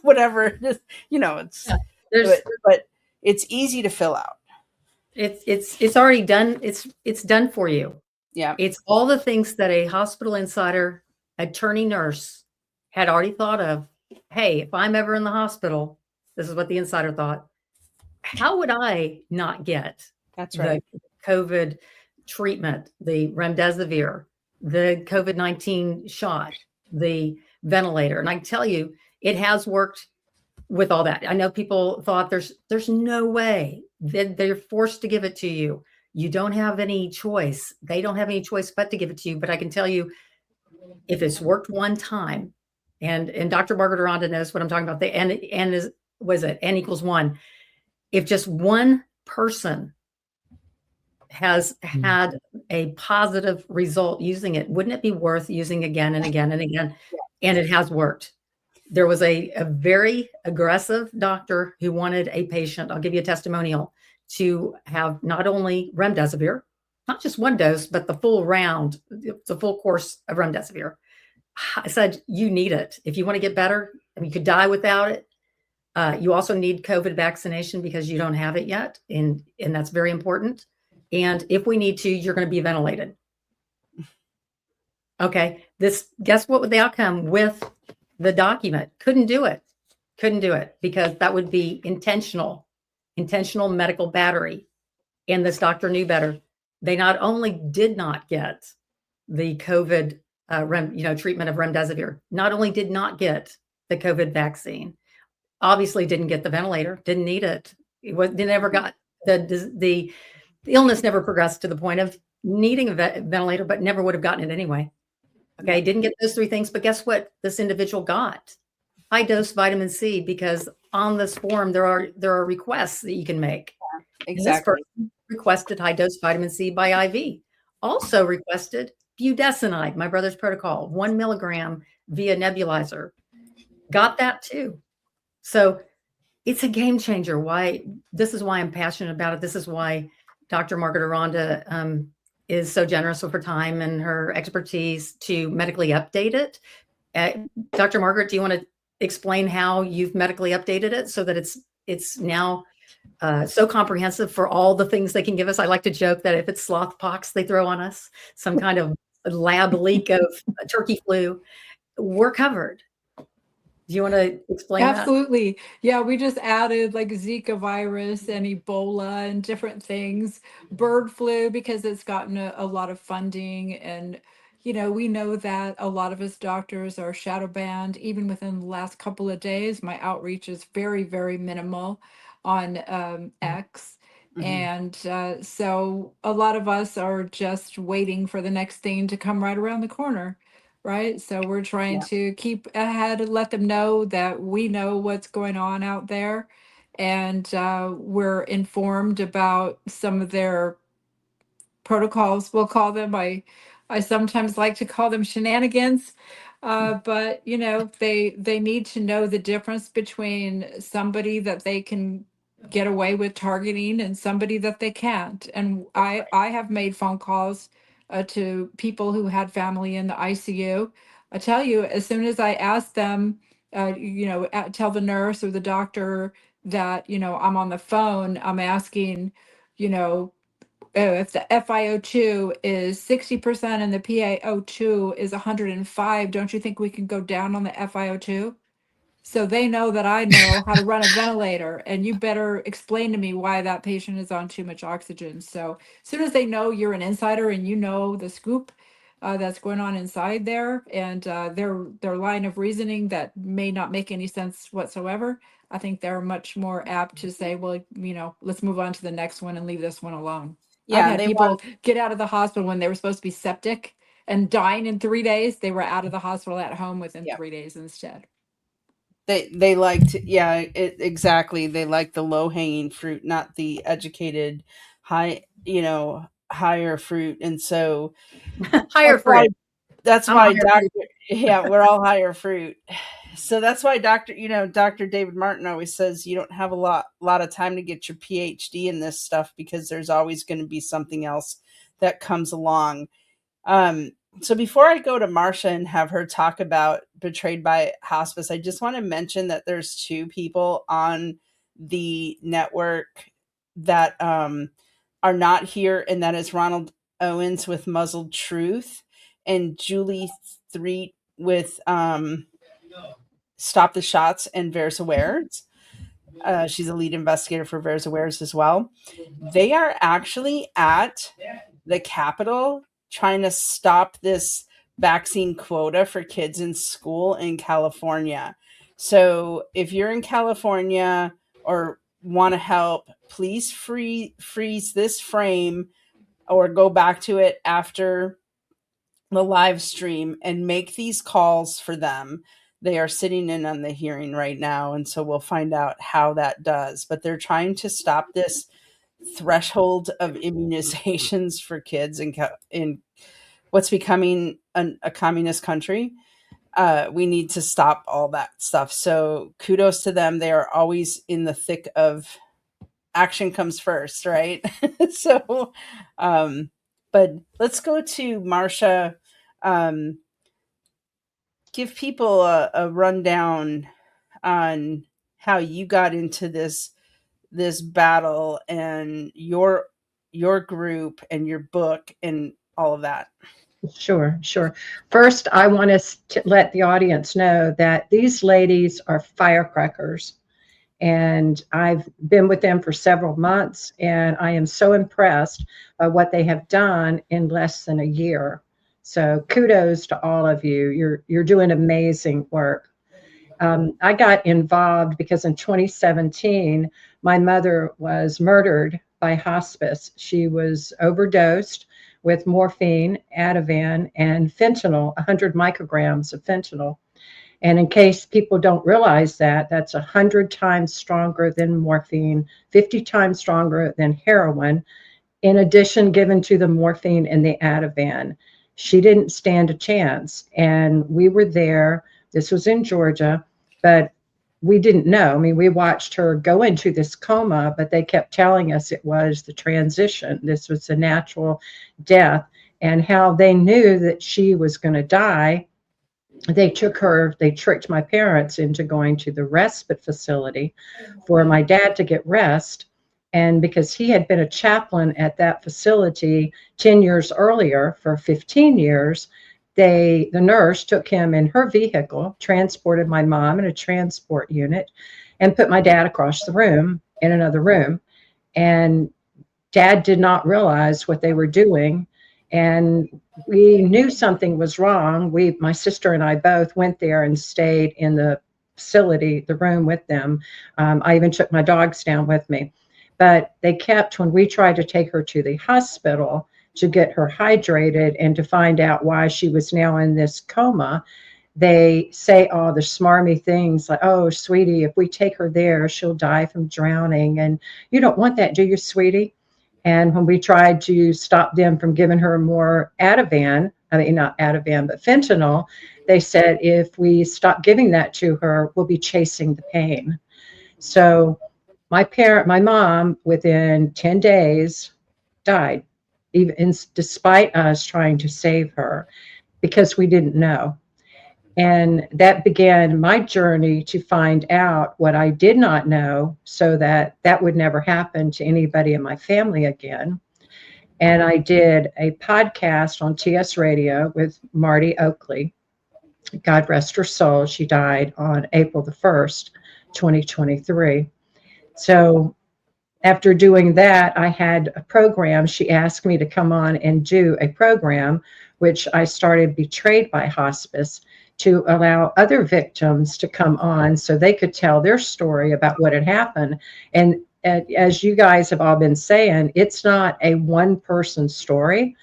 whatever it is, it's, Yeah. There's but it's easy to fill out. it's already done. It's done for you. Yeah. It's all the things that a hospital insider, attorney nurse had already thought of. Hey, if I'm ever in the hospital, this is what the insider thought. How would I not get That's the right. COVID treatment, the remdesivir, the COVID-19 shot, the ventilator? And I can tell you, it has worked with all that. I know people thought there's no way that they're forced to give it to you. You don't have any choice. They don't have any choice but to give it to you. But I can tell you, if it's worked one time, and Dr. Margaret Aranda knows what I'm talking about. The N is, was it N equals one? If just one person has had a positive result using it, wouldn't it be worth using again and again and again? And it has worked. There was a very aggressive doctor who wanted a patient, I'll give you a testimonial, to have not only remdesivir, not just one dose, but the full round, the full course of remdesivir. I said, you need it. If you want to get better, you could die without it. You also need COVID vaccination because you don't have it yet. And that's very important. And if we need to, you're going to be ventilated. Okay. Guess what the outcome with the document? Couldn't do it because that would be intentional medical battery. And this doctor knew better. They not only did not get the COVID treatment of remdesivir, not only did not get the COVID vaccine, obviously didn't get the ventilator, didn't need it. They never got the illness never progressed to the point of needing a ventilator, but never would have gotten it anyway. Okay, didn't get those three things, but guess what? This individual got high dose vitamin C because on this form there are requests that you can make. Exactly. And this person requested high dose vitamin C by IV. Also requested budesonide, my brother's protocol, 1 milligram via nebulizer. Got that too. So it's a game changer. This is why I'm passionate about it. This is why Dr. Margaret Aranda is so generous with her time and her expertise to medically update it. Dr. Margaret, do you want to explain how you've medically updated it so that it's now so comprehensive for all the things they can give us? I like to joke that if it's sloth pox they throw on us, some kind of lab leak of turkey flu, we're covered. Do you want to explain Absolutely. That? Yeah, we just added like Zika virus and Ebola and different things, bird flu, because it's gotten a lot of funding. And, we know that a lot of us doctors are shadow banned. Even within the last couple of days, my outreach is very, very minimal on X. Mm-hmm. And so a lot of us are just waiting for the next thing to come right around the corner. Right. So we're trying to keep ahead and let them know that we know what's going on out there. And we're informed about some of their protocols, we'll call them. I sometimes like to call them shenanigans. But they need to know the difference between somebody that they can get away with targeting and somebody that they can't. And I have made phone calls to people who had family in the ICU. I tell you, as soon as I ask them, tell the nurse or the doctor that, I'm on the phone, I'm asking, if the FiO2 is 60% and the PaO2 is 105, don't you think we can go down on the FiO2? So they know that I know how to run a ventilator, and you better explain to me why that patient is on too much oxygen. So as soon as they know you're an insider and you know the scoop that's going on inside there, and their line of reasoning that may not make any sense whatsoever, I think they're much more apt to say, well, let's move on to the next one and leave this one alone. Yeah, I've had people get out of the hospital when they were supposed to be septic and dying in 3 days. They were out of the hospital at home within 3 days instead. They like to, exactly. They like the low hanging fruit, not the educated, higher fruit. And so higher fruit. That's why doctor, we're all higher fruit. So that's why Dr. David Martin always says you don't have a lot of time to get your PhD in this stuff because there's always going to be something else that comes along. So before I go to Marcia and have her talk about Betrayed by Hospice, I just want to mention that there's two people on the network that are not here, and that is Ronald Owens with Muzzled Truth and Julie Threet with Stop the Shots and Versa Wares. She's a lead investigator for Versa Wares as well. They are actually at the Capitol trying to stop this vaccine quota for kids in school in California. So if you're in California or want to help, please freeze this frame or go back to it after the live stream and make these calls for them. They are sitting in on the hearing right now, and so we'll find out how that does. But they're trying to stop this threshold of immunizations for kids in what's becoming a communist country. We need to stop all that stuff. So kudos to them. They are always in the thick of action comes first, right? So, but let's go to Marcia. Give people a rundown on how you got into this battle and your group and your book and all of that. Sure. First, I want to let the audience know that these ladies are firecrackers, and I've been with them for several months, and I am so impressed by what they have done in less than a year. So kudos to all of you. You're doing amazing work. I got involved because in 2017, my mother was murdered by hospice. She was overdosed with morphine, Ativan, and fentanyl, 100 micrograms of fentanyl. And in case people don't realize that, that's 100 times stronger than morphine, 50 times stronger than heroin, in addition given to the morphine and the Ativan. She didn't stand a chance. And we were there. This was in Georgia, but we didn't know. I mean, we watched her go into this coma, but they kept telling us it was the transition. This was a natural death. And how they knew that she was going to die, they tricked my parents into going to the respite facility for my dad to get rest. And because he had been a chaplain at that facility 10 years earlier for 15 years, the nurse took him in her vehicle, transported my mom in a transport unit, and put my dad across the room in another room. And Dad did not realize what they were doing. And we knew something was wrong. My sister and I both went there and stayed in the facility, the room with them. I even took my dogs down with me. But they kept, when we tried to take her to the hospital to get her hydrated and to find out why she was now in this coma, they say all the smarmy things like, oh, sweetie, if we take her there, she'll die from drowning. And you don't want that, do you, sweetie? And when we tried to stop them from giving her more Ativan, I mean, not Ativan, but fentanyl, they said, if we stop giving that to her, we'll be chasing the pain. So my mom, within 10 days, died, despite us trying to save her, because we didn't know. And that began my journey to find out what I did not know, so that would never happen to anybody in my family again. And I did a podcast on TS Radio with Marty Oakley. God rest her soul. She died on April the 1st, 2023. So after doing that, I had a program. She asked me to come on and do a program, which I started Betrayed by Hospice, to allow other victims to come on so they could tell their story about what had happened. And as you guys have all been saying, it's not a one-person story.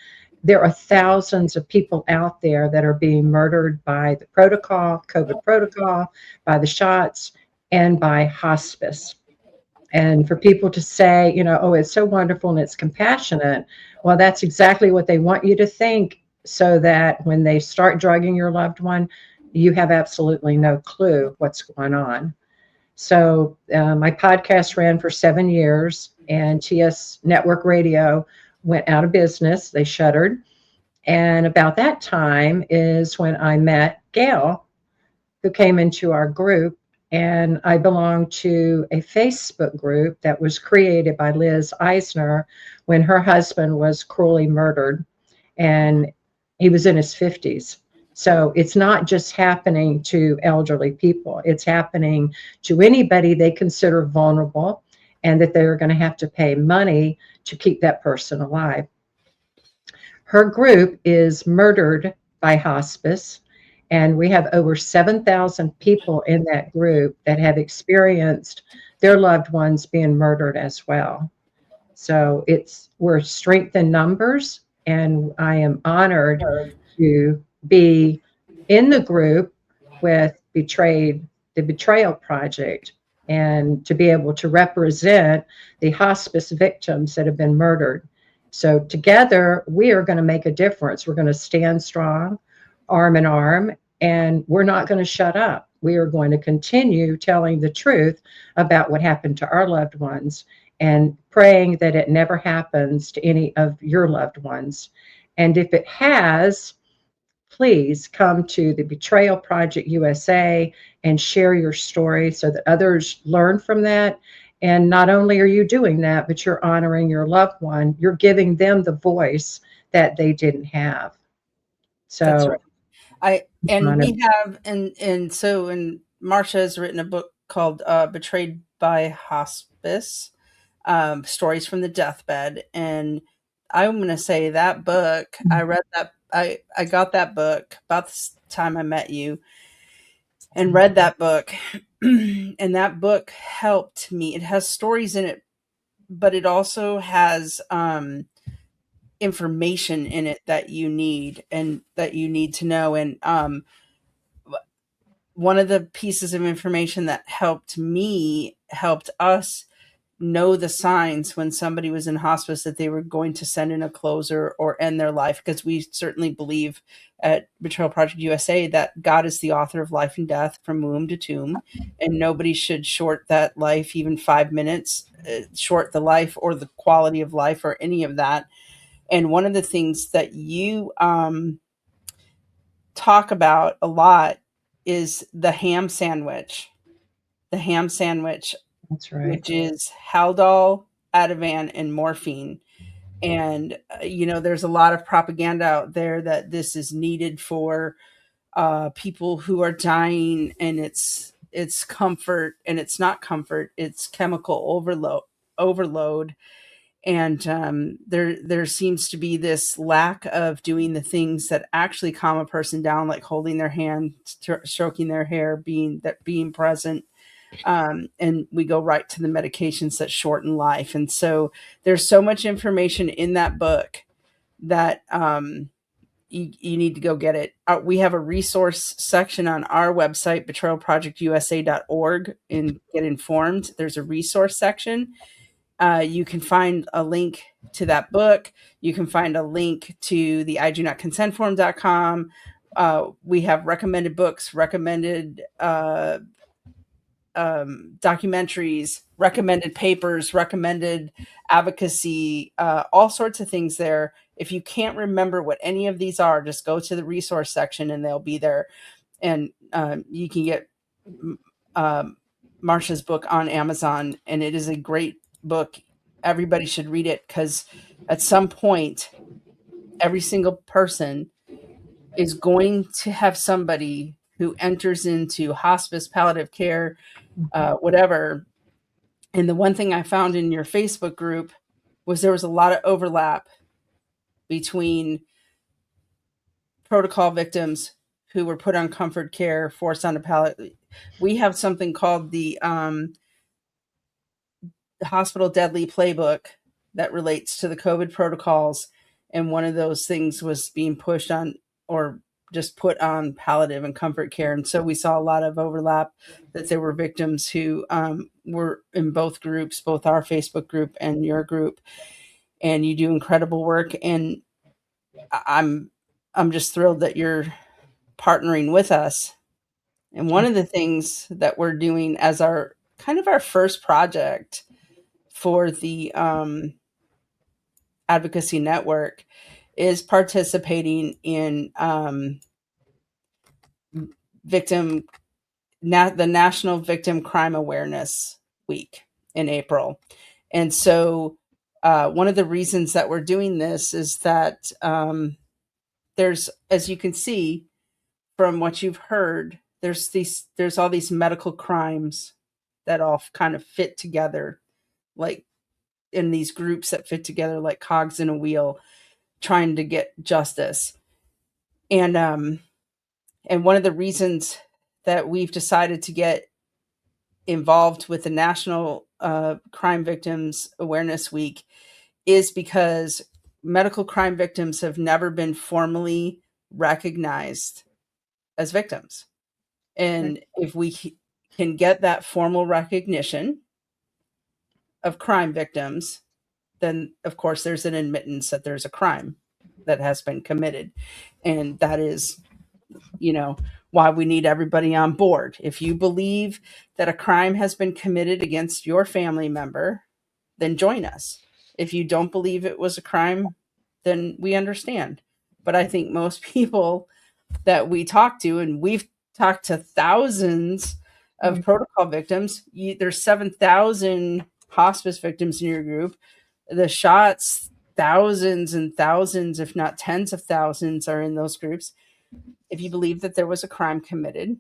There are thousands of people out there that are being murdered by the protocol, COVID protocol, by the shots, and by hospice. And for people to say, oh, it's so wonderful and it's compassionate, well, that's exactly what they want you to think, so that when they start drugging your loved one, you have absolutely no clue what's going on. So my podcast ran for 7 years, and TS Network Radio went out of business. They shuttered. And about that time is when I met Gail, who came into our group. And I belonged to a Facebook group that was created by Liz Eisner when her husband was cruelly murdered, and he was in his 50s. So it's not just happening to elderly people, it's happening to anybody they consider vulnerable and that they're going to have to pay money to keep that person alive. Her group is Murdered by Hospice, and we have over 7,000 people in that group that have experienced their loved ones being murdered as well. So we're strength in numbers, and I am honored to be in the group with the Betrayal Project, and to be able to represent the hospice victims that have been murdered. So together, we are going to make a difference. We're going to stand strong, arm in arm, and we're not going to shut up. We are going to continue telling the truth about what happened to our loved ones and praying that it never happens to any of your loved ones. And if it has, please come to the Betrayal Project USA and share your story so that others learn from that. And not only are you doing that, but you're honoring your loved one. You're giving them the voice that they didn't have. That's right. So And Marcia has written a book called Betrayed by Hospice, Stories from the Deathbed. And I'm going to say that book, I read that, I got that book about the time I met you and read that book. And that book helped me. It has stories in it, but it also has information in it that you need to know. And one of the pieces of information that helped us know the signs when somebody was in hospice that they were going to send in a closer or end their life, because we certainly believe at Betrayal Project USA that God is the author of life and death from womb to tomb, and nobody should short that life even 5 minutes, short the life or the quality of life or any of that. And one of the things that you talk about a lot is the ham sandwich. The ham sandwich, that's right. which is Haldol, Ativan, and morphine. And there's a lot of propaganda out there that this is needed for people who are dying, and it's comfort, and it's not comfort. It's chemical overload. And there seems to be this lack of doing the things that actually calm a person down, like holding their hand, stroking their hair, being present. And we go right to the medications that shorten life. And so there's so much information in that book that you need to go get it. We have a resource section on our website, betrayalprojectusa.org, and get informed. There's a resource section. You can find a link to that book. You can find a link to the idonotconsentform.com. We have recommended books, recommended documentaries, recommended papers, recommended advocacy, all sorts of things there. If you can't remember what any of these are, just go to the resource section and they'll be there. And you can get Marcia's book on Amazon, and it is a great book. Everybody should read it, because at some point, every single person is going to have somebody who enters into hospice, palliative care, whatever. And the one thing I found in your Facebook group was there was a lot of overlap between protocol victims who were put on comfort care, forced onto palliative. We have something called the hospital deadly playbook that relates to the COVID protocols. And one of those things was being pushed on, or just put on, palliative and comfort care. And so we saw a lot of overlap, that there were victims who were in both groups, both our Facebook group and your group. And you do incredible work. And I'm just thrilled that you're partnering with us. And one of the things that we're doing as our kind of our first project for the Advocacy Network is participating in the National Victim Crime Awareness Week in April. And so one of the reasons that we're doing this is that there's, as you can see from what you've heard, there's all these medical crimes that all kind of fit together, like in these groups that fit together like cogs in a wheel, trying to get justice. And one of the reasons that we've decided to get involved with the National Crime Victims Awareness Week is because medical crime victims have never been formally recognized as victims. And if we can get that formal recognition of crime victims, then of course there's an admittance that there's a crime that has been committed. And that is, why we need everybody on board. If you believe that a crime has been committed against your family member, then join us. If you don't believe it was a crime, then we understand. But I think most people that we talk to, and we've talked to thousands of protocol victims, there's 7,000 hospice victims in your group. The shots, thousands and thousands, if not tens of thousands, are in those groups. If you believe that there was a crime committed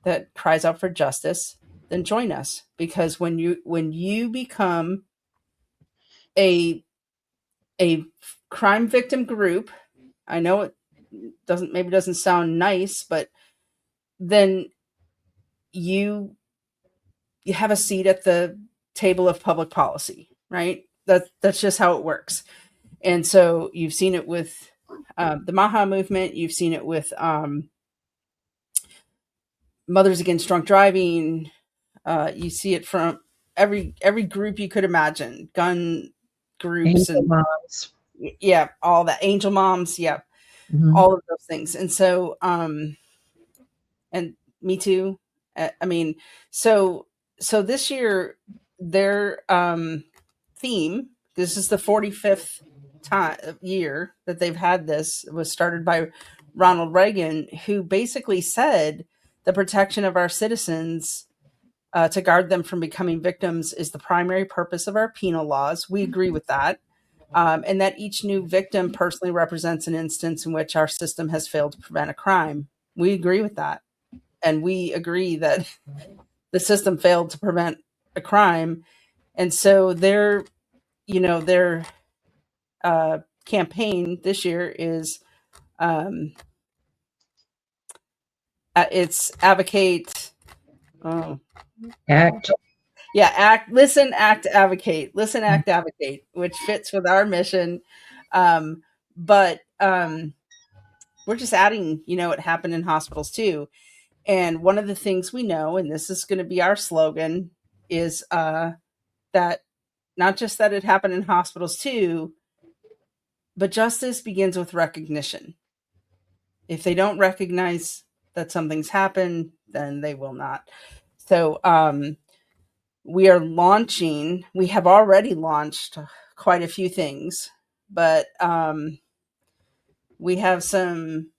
that cries out for justice, then join us. Because when you become a crime victim group, I know it doesn't sound nice, but then you have a seat at the table of public policy, right? That's just how it works. And so you've seen it with the MAHA movement. You've seen it with Mothers Against Drunk Driving. You see it from every group you could imagine, gun groups, Angel moms. Yeah, all that, angel moms, yeah, all of those things. And so, and Me Too. I mean, so this year their theme. This is the 45th year that they've had this. It was started by Ronald Reagan, who basically said the protection of our citizens to guard them from becoming victims is the primary purpose of our penal laws. We agree with that. And that each new victim personally represents an instance in which our system has failed to prevent a crime. We agree with that. And we agree that the system failed to prevent a crime. And so their campaign this year is it's advocate. Oh, Act. Yeah, listen, act, advocate. Listen, act, advocate, which fits with our mission. But we're just adding, it happened in hospitals too. And one of the things we know, and this is going to be our slogan, is that not just that it happened in hospitals too, but justice begins with recognition. If they don't recognize that something's happened, then they will not. So we have already launched quite a few things, but we have some,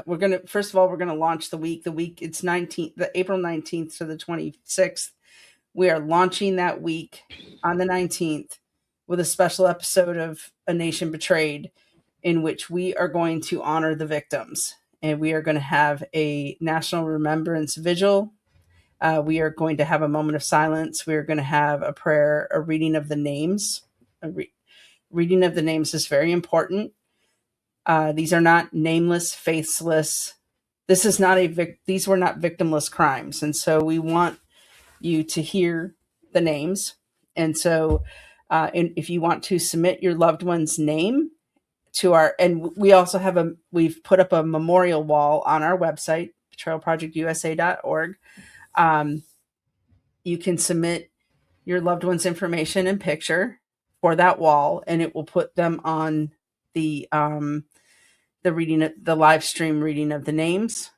we're going to launch the week, it's April 19th to the 26th. We are launching that week on the 19th with a special episode of A Nation Betrayed, in which we are going to honor the victims. And we are going to have a national remembrance vigil. We are going to have a moment of silence. We are going to have a prayer, a reading of the names. Reading of the names is very important. These are not nameless, faceless. These were not victimless crimes. And so we want you to hear the names. And so if you want to submit your loved one's name and we also we've put up a memorial wall on our website, betrayalprojectusa.org. You can submit your loved one's information and picture for that wall, and it will put them on the live stream reading of the names.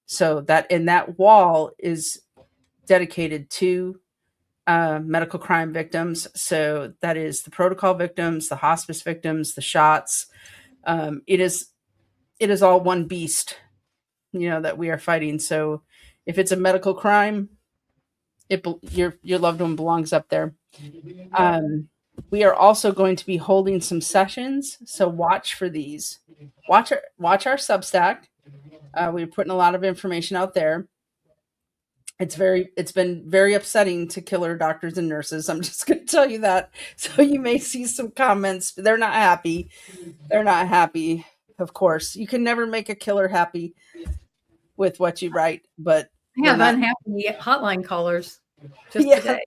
So that wall is dedicated to medical crime victims. So that is the protocol victims, the hospice victims, the shots. It is all one beast, that we are fighting. So if it's a medical crime, your loved one belongs up there. We are also going to be holding some sessions, so watch for these. Watch our Substack. We're putting a lot of information out there. It's been very upsetting to killer doctors and nurses. I'm just going to tell you that. So you may see some comments. They're not happy. They're not happy. Of course, you can never make a killer happy with what you write, but I have unhappy hotline callers just today.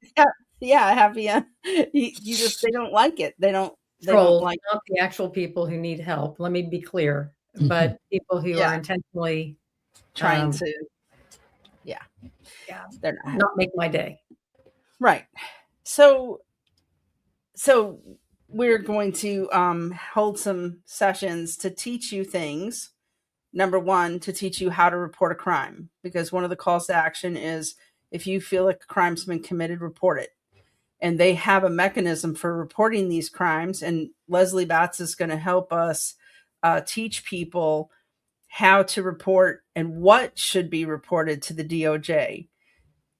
Happy. They don't like it. They don't like not the actual people who need help. Let me be clear, but people who are intentionally trying to, they're not make my day. Right. So we're going to hold some sessions to teach you things. Number one, to teach you how to report a crime, because one of the calls to action is if you feel like a crime's been committed, report it. And they have a mechanism for reporting these crimes. And Leslie Batts is going to help us teach people how to report and what should be reported to the DOJ.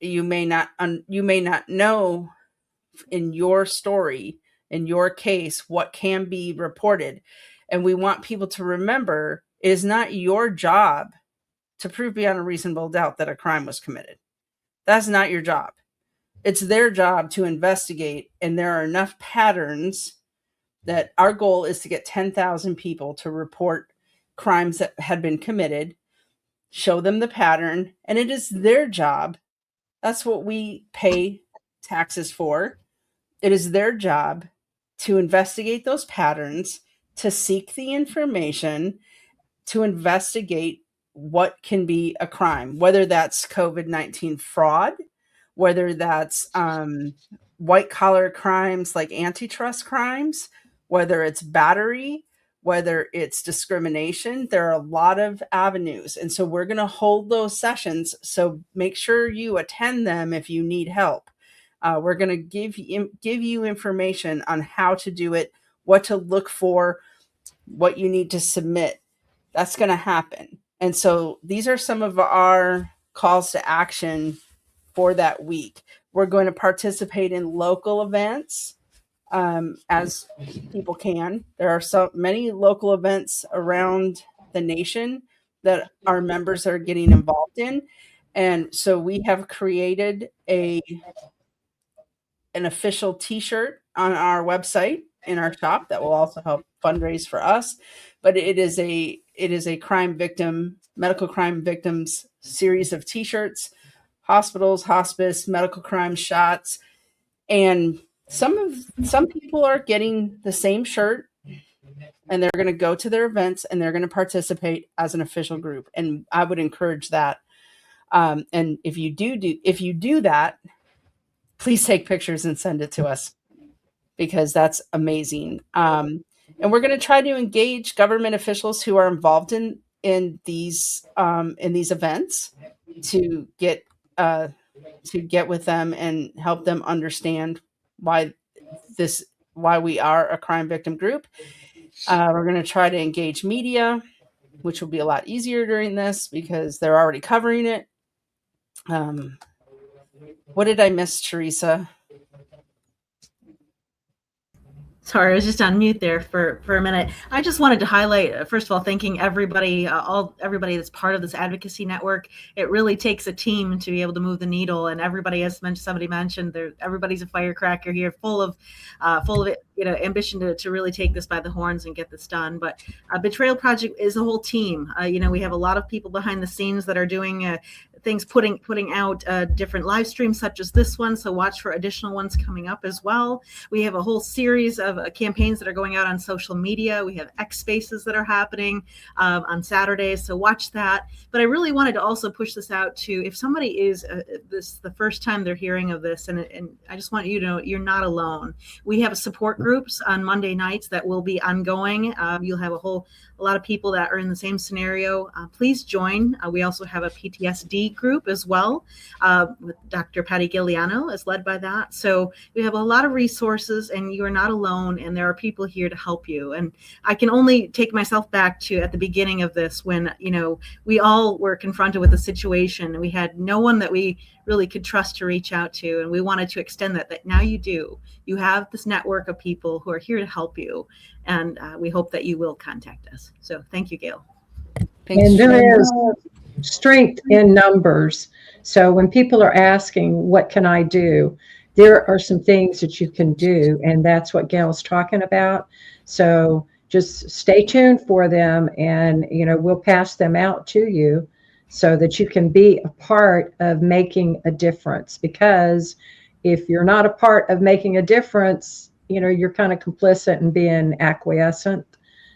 You may not know in your story, in your case, what can be reported. And we want people to remember it is not your job to prove beyond a reasonable doubt that a crime was committed. That's not your job. It's their job to investigate. And there are enough patterns that our goal is to get 10,000 people to report crimes that had been committed, show them the pattern, and it is their job. That's what we pay taxes for. It is their job to investigate those patterns, to seek the information, to investigate what can be a crime, whether that's COVID-19 fraud, whether that's white collar crimes like antitrust crimes, whether it's battery, whether it's discrimination. There are a lot of avenues. And so we're going to hold those sessions. So make sure you attend them if you need help. We're going to give you information on how to do it, what to look for, what you need to submit. That's going to happen. And so these are some of our calls to action for that week. We're going to participate in local events as people can. There are so many local events around the nation that our members are getting involved in. And so we have created an official t-shirt on our website in our shop that will also help fundraise for us. But it is a medical crime victims series of t-shirts, hospitals, hospice, medical crime shots. And some people are getting the same shirt and they're going to go to their events and they're going to participate as an official group. And I would encourage that. And if you do that, please take pictures and send it to us, because that's amazing. And we're going to try to engage government officials who are involved in these events to get with them and help them understand why we are a crime victim group. We're going to try to engage media, which will be a lot easier during this because they're already covering it. What did I miss, Teresa? Sorry, I was just on mute there for a minute. I just wanted to highlight, first of all, thanking everybody, everybody that's part of this advocacy network. It really takes a team to be able to move the needle, and everybody, as somebody mentioned, everybody's a firecracker here, full of ambition to really take this by the horns and get this done. But Betrayal Project is a whole team. We have a lot of people behind the scenes that are doing things, putting out different live streams such as this one. So watch for additional ones coming up as well. We have a whole series of campaigns that are going out on social media. We have X Spaces that are happening on Saturdays. So watch that. But I really wanted to also push this out to, if somebody is the first time they're hearing of this, and I just want you to know you're not alone. We have a support group groups on Monday nights that will be ongoing. You'll have a lot of people that are in the same scenario. Please join. We also have a PTSD group as well, with Dr. Patty Giuliano is led by that. So we have a lot of resources, and you are not alone, and there are people here to help you. And I can only take myself back to at the beginning of this when, we all were confronted with a situation and we had no one that we really could trust to reach out to. And we wanted to extend that now you do. You have this network of people who are here to help you. And we hope that you will contact us. So thank you, Gail. Thanks. And there is strength in numbers. So when people are asking, what can I do? There are some things that you can do. And that's what Gail's talking about. So just stay tuned for them, and, we'll pass them out to you so that you can be a part of making a difference. Because if you're not a part of making a difference, you're kind of complicit and being acquiescent.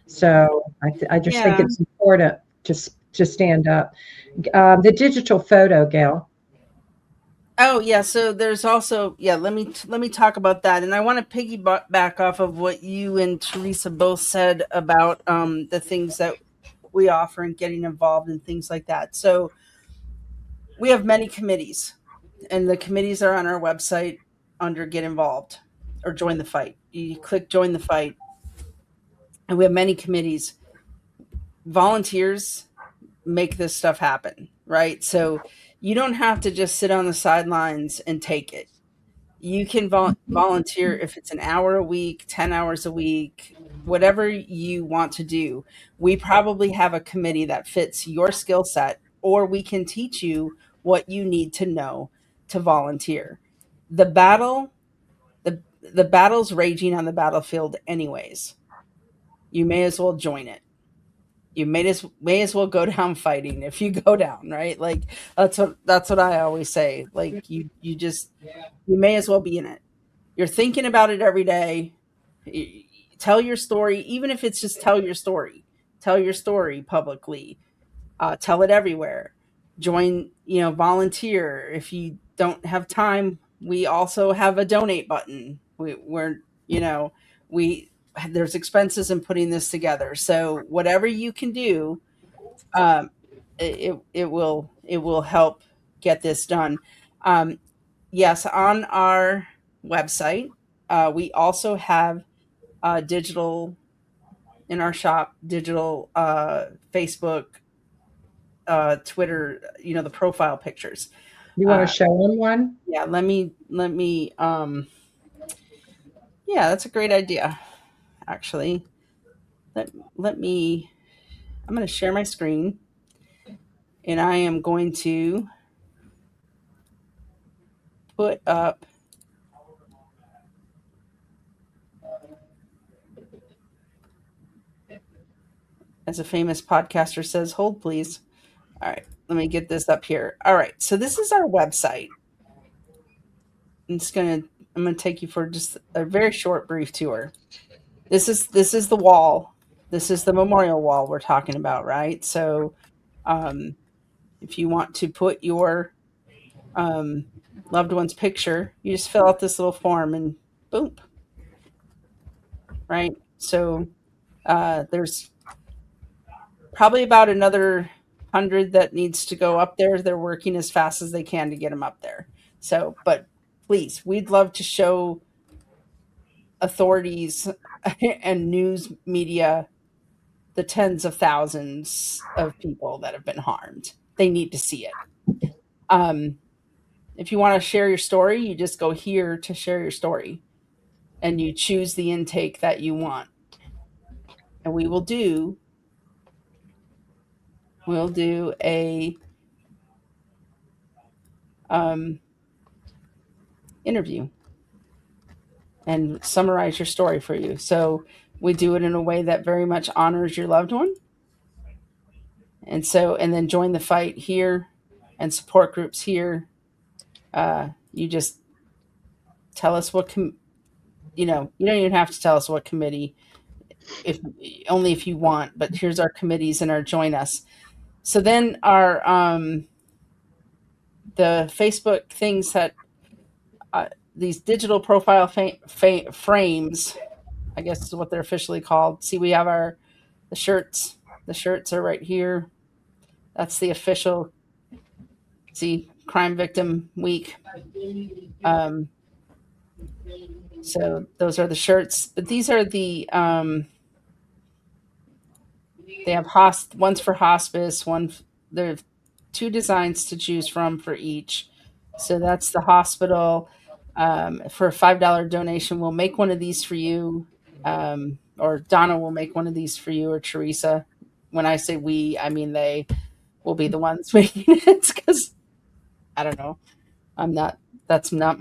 So I just think it's important to stand up. The digital photo, Gail. Oh yeah, so there's also let me talk about that, and I want to piggyback off of what you and Teresa both said about the things that we offer and getting involved and things like that. So we have many committees, and the committees are on our website under Get Involved or Join the Fight. You click Join the Fight, and we have many committees. Volunteers make this stuff happen, right? So you don't have to just sit on the sidelines and take it. You can volunteer if it's an hour a week, 10 hours a week, whatever you want to do. We probably have a committee that fits your skill set, or we can teach you what you need to know to volunteer. The battle's raging on the battlefield anyways. You may as well join it. You may as well go down fighting if you go down, right? Like that's what I always say. Like you may as well be in it. You're thinking about it every day. Tell your story, even if it's just tell your story. Tell your story publicly. Tell it everywhere. Join, volunteer. If you don't have time, we also have a donate button. There's expenses in putting this together. So whatever you can do, it will help get this done. Yes, on our website, we also have digital in our shop, digital Facebook, Twitter, the profile pictures. You want to show them one? Yeah, let me yeah, that's a great idea. Actually, let me I'm going to share my screen, and I am going to put up as a famous podcaster says, hold please. All right, let me get this up here. All right, so this is our website. I'm going to take you for just a very short, brief tour. This is the wall. This is the memorial wall we're talking about, right? So, if you want to put your loved one's picture, you just fill out this little form and boom, right? So, there's probably about another 100 that needs to go up there. They're working as fast as they can to get them up there. So, but please, we'd love to show authorities and news media the tens of thousands of people that have been harmed. They need to see it. If you want to share your story, you just go here to share your story, and you choose the intake that you want. And we'll do a interview and summarize your story for you. So we do it in a way that very much honors your loved one. And then join the fight here and support groups here. You just tell us what, you don't even have to tell us what committee, only if you want, but here's our committees and our join us. So then our, the Facebook things that, these digital profile frames I guess is what they're officially called. See, we have the shirts. The shirts are right here. That's the official, see, Crime Victim Week. So those are the shirts. But these are the they have one's for hospice, there are 2 designs to choose from for each. So that's the hospital. For a $5 donation, we'll make one of these for you, or Donna will make one of these for you, or Teresa. When I say we, I mean they will be the ones making it, because I don't know. That's not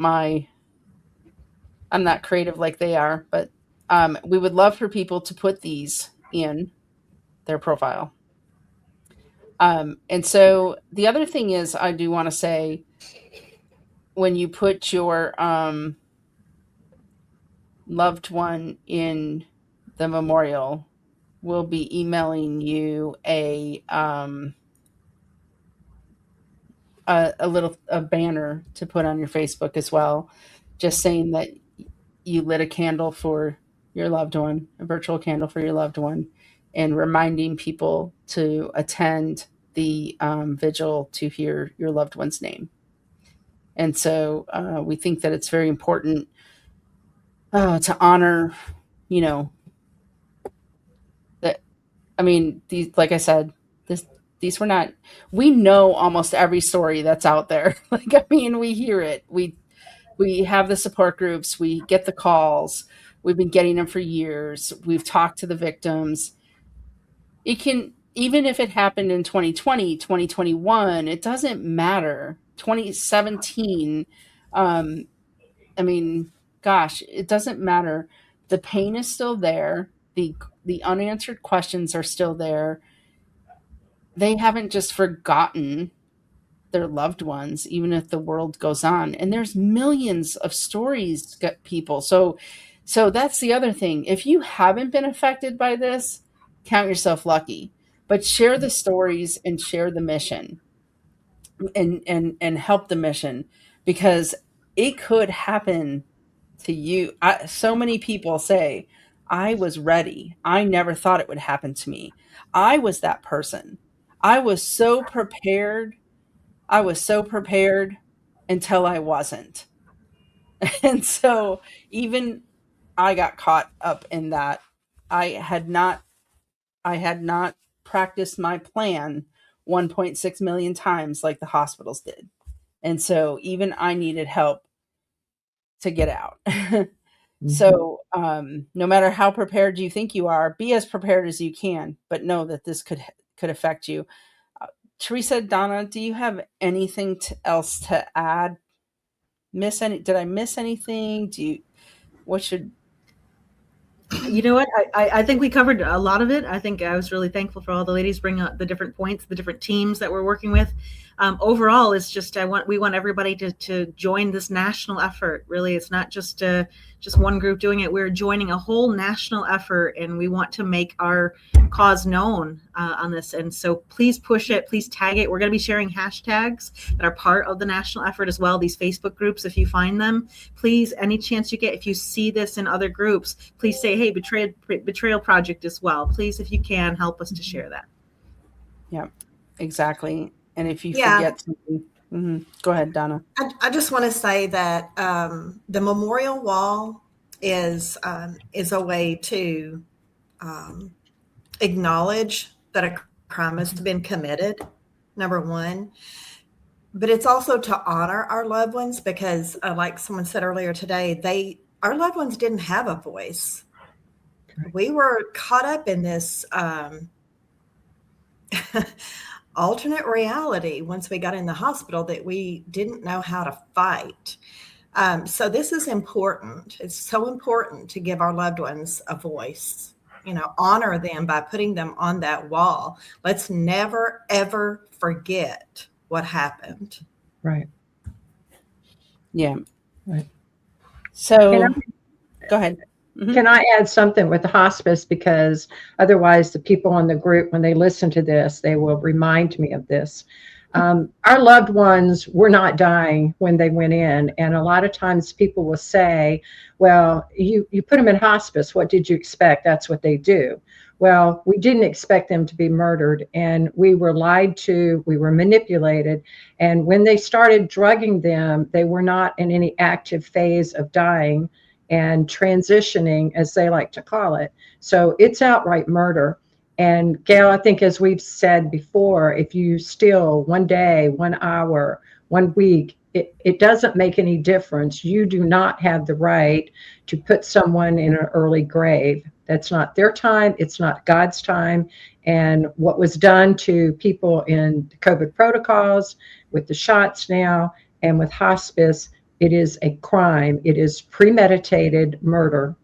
I'm not creative like they are, but we would love for people to put these in their profile. And so the other thing is, I do want to say, when you put your loved one in the memorial, we'll be emailing you a banner to put on your Facebook as well, just saying that you lit a candle for your loved one, a virtual candle for your loved one, and reminding people to attend the vigil to hear your loved one's name. And so we think that it's very important to honor, that. I mean, these, like I said, these were not. We know almost every story that's out there. Like, I mean, we hear it. We have the support groups. We get the calls. We've been getting them for years. We've talked to the victims. It can, even if it happened in 2020, 2021, it doesn't matter. 2017, I mean, gosh, it doesn't matter. The pain is still there. The unanswered questions are still there. They haven't just forgotten their loved ones, even if the world goes on. And there's millions of stories, people. So that's the other thing. If you haven't been affected by this, count yourself lucky. But share the stories and share the mission, and help the mission, because it could happen to you. So many people say, I was ready. I never thought it would happen to me. I was that person. I was so prepared. I was so prepared until I wasn't. And so even I got caught up in that. I had not practiced my plan 1.6 million times like the hospitals did. And so even I needed help to get out. So no matter how prepared you think you are, be as prepared as you can, but know that this could affect you. Teresa, Donna, do you have anything else to add? Did I miss anything? What should You know what? I think we covered a lot of it. I think I was really thankful for all the ladies bringing up the different points, the different teams that we're working with. Overall, it's just we want everybody to join this national effort. Really, it's not just one group doing it. We're joining a whole national effort, and we want to make our cause known on this. And so please push it. Please tag it. We're going to be sharing hashtags that are part of the national effort as well. These Facebook groups, if you find them, please, any chance you get, if you see this in other groups, please say, hey, Betrayal Project as well. Please, if you can, help us to share that. Yeah, exactly. And if you forget something, go ahead, Donna. I just want to say that the memorial wall is a way to acknowledge that a crime has been committed, number one. But it's also to honor our loved ones, because like someone said earlier today, our loved ones didn't have a voice. We were caught up in this alternate reality once we got in the hospital that we didn't know how to fight. So this is important. It's so important to give our loved ones a voice, honor them by putting them on that wall. Let's never, ever forget what happened. Right. Yeah. Right. So go ahead. Mhm. Can I add something with the hospice? Because otherwise, the people on the group, when they listen to this, they will remind me of this. Our loved ones were not dying when they went in. And a lot of times people will say, well, you put them in hospice. What did you expect? That's what they do. Well, we didn't expect them to be murdered, and we were lied to, we were manipulated. And when they started drugging them, they were not in any active phase of dying and transitioning, as they like to call it. So it's outright murder. And Gail, I think as we've said before, if you steal 1 day, 1 hour, 1 week, it doesn't make any difference. You do not have the right to put someone in an early grave. That's not their time. It's not God's time. And what was done to people in the COVID protocols, with the shots now, and with hospice, it is a crime. It is premeditated murder.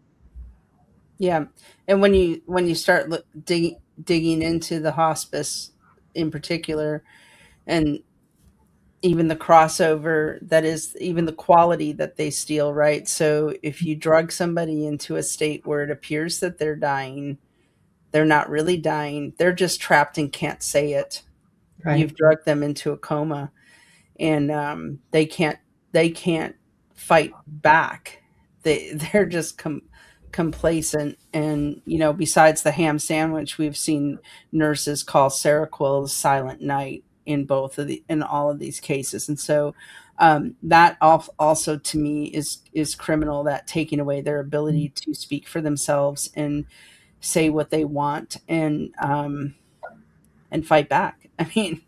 Yeah, and when you start digging into the hospice in particular, and even the crossover, that is even the quality that they steal, right? So if you drug somebody into a state where it appears that they're dying, they're not really dying. They're just trapped and can't say it. Right. You've drugged them into a coma, and they can't fight back. They're just complacent. And besides the ham sandwich, we've seen nurses call Seroquel silent night in all of these cases. And so that also to me is criminal, that taking away their ability to speak for themselves and say what they want, and fight back. I mean,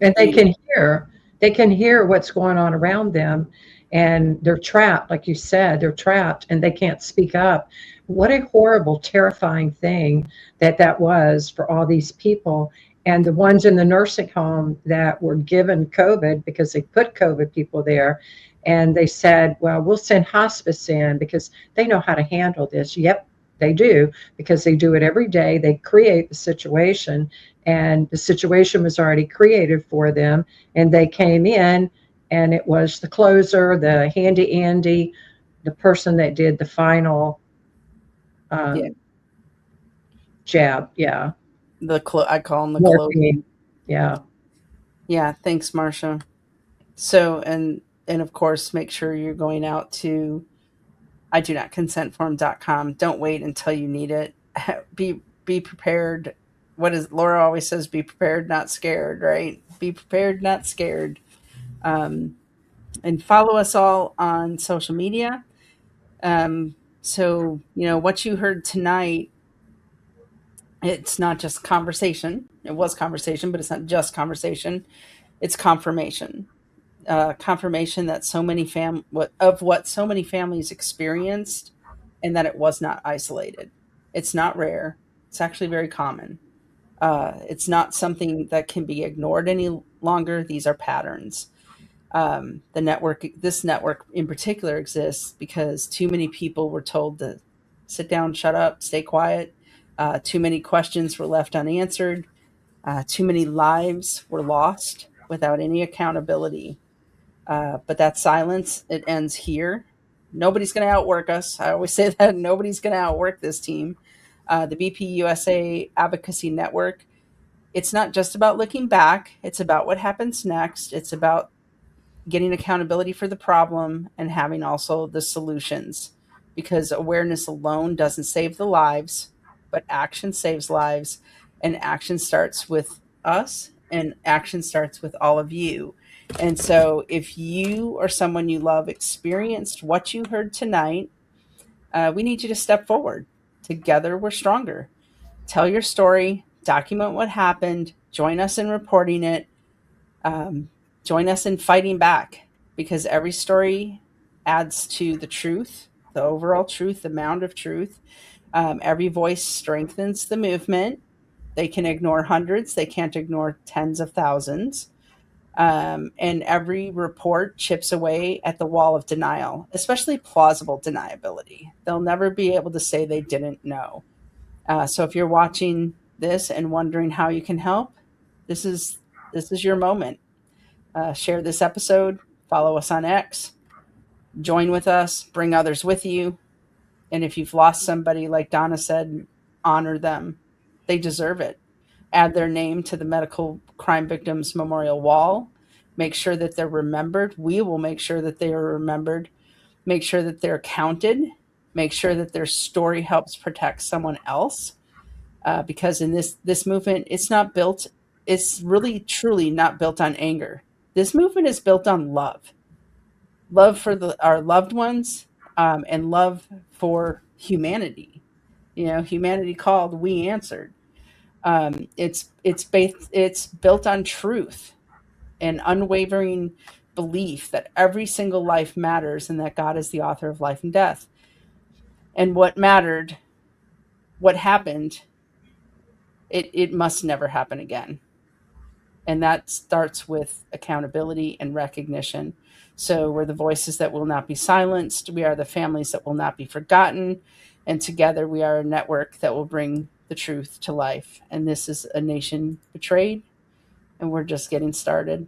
And they can hear what's going on around them, and they're trapped, like you said, they're trapped and they can't speak up. What a horrible, terrifying thing that was for all these people. And the ones in the nursing home that were given COVID, because they put COVID people there, and they said, well, we'll send hospice in because they know how to handle this. Yep, they do, because they do it every day. They create the situation, and the situation was already created for them, and they came in, and it was the closer, the handy Andy, the person that did the final Yeah. jab. Yeah. I call them the Morphine. clothing. Yeah. Yeah, thanks, Marcia. So, and of course, make sure you're going out to I do not consentform.com. Don't wait until you need it. Be prepared. What is Laura always says? Be prepared, not scared. Right? Be prepared, not scared. Um, and follow us all on social media. So what you heard tonight. It's not just conversation. It was conversation, but it's not just conversation. It's confirmation. Confirmation that what so many families experienced, and that it was not isolated. It's not rare. It's actually very common. It's not something that can be ignored any longer. These are patterns. This network in particular exists because too many people were told to sit down, shut up, stay quiet. Too many questions were left unanswered. Too many lives were lost without any accountability. But that silence, it ends here. Nobody's going to outwork us. I always say that nobody's going to outwork this team. The BPUSA Advocacy Network, it's not just about looking back. It's about what happens next. It's about getting accountability for the problem and having also the solutions, because awareness alone doesn't save the lives, but action saves lives, and action starts with us, and action starts with all of you. And so if you or someone you love experienced what you heard tonight, we need you to step forward. Together we're stronger. Tell your story, document what happened, join us in reporting it, um, join us in fighting back, because every story adds to the truth, the overall truth, the mound of truth. Every voice strengthens the movement. They can ignore hundreds, they can't ignore tens of thousands. And every report chips away at the wall of denial, especially plausible deniability. They'll never be able to say they didn't know. So if you're watching this and wondering how you can help, this is your moment. Share this episode, follow us on X, join with us, bring others with you. And if you've lost somebody, like Donna said, honor them. They deserve it. Add their name to the Medical Crime Victims Memorial Wall. Make sure that they're remembered. We will make sure that they are remembered. Make sure that they're counted. Make sure that their story helps protect someone else. Because in this movement, it's really truly not built on anger. This movement is built on love for our loved ones, and love for humanity. Humanity called, we answered. It's built on truth and unwavering belief that every single life matters and that God is the author of life and death. And what mattered, what happened, it must never happen again. And that starts with accountability and recognition. So we're the voices that will not be silenced. We are the families that will not be forgotten. And together we are a network that will bring the truth to life. And this is A Nation Betrayed. And we're just getting started.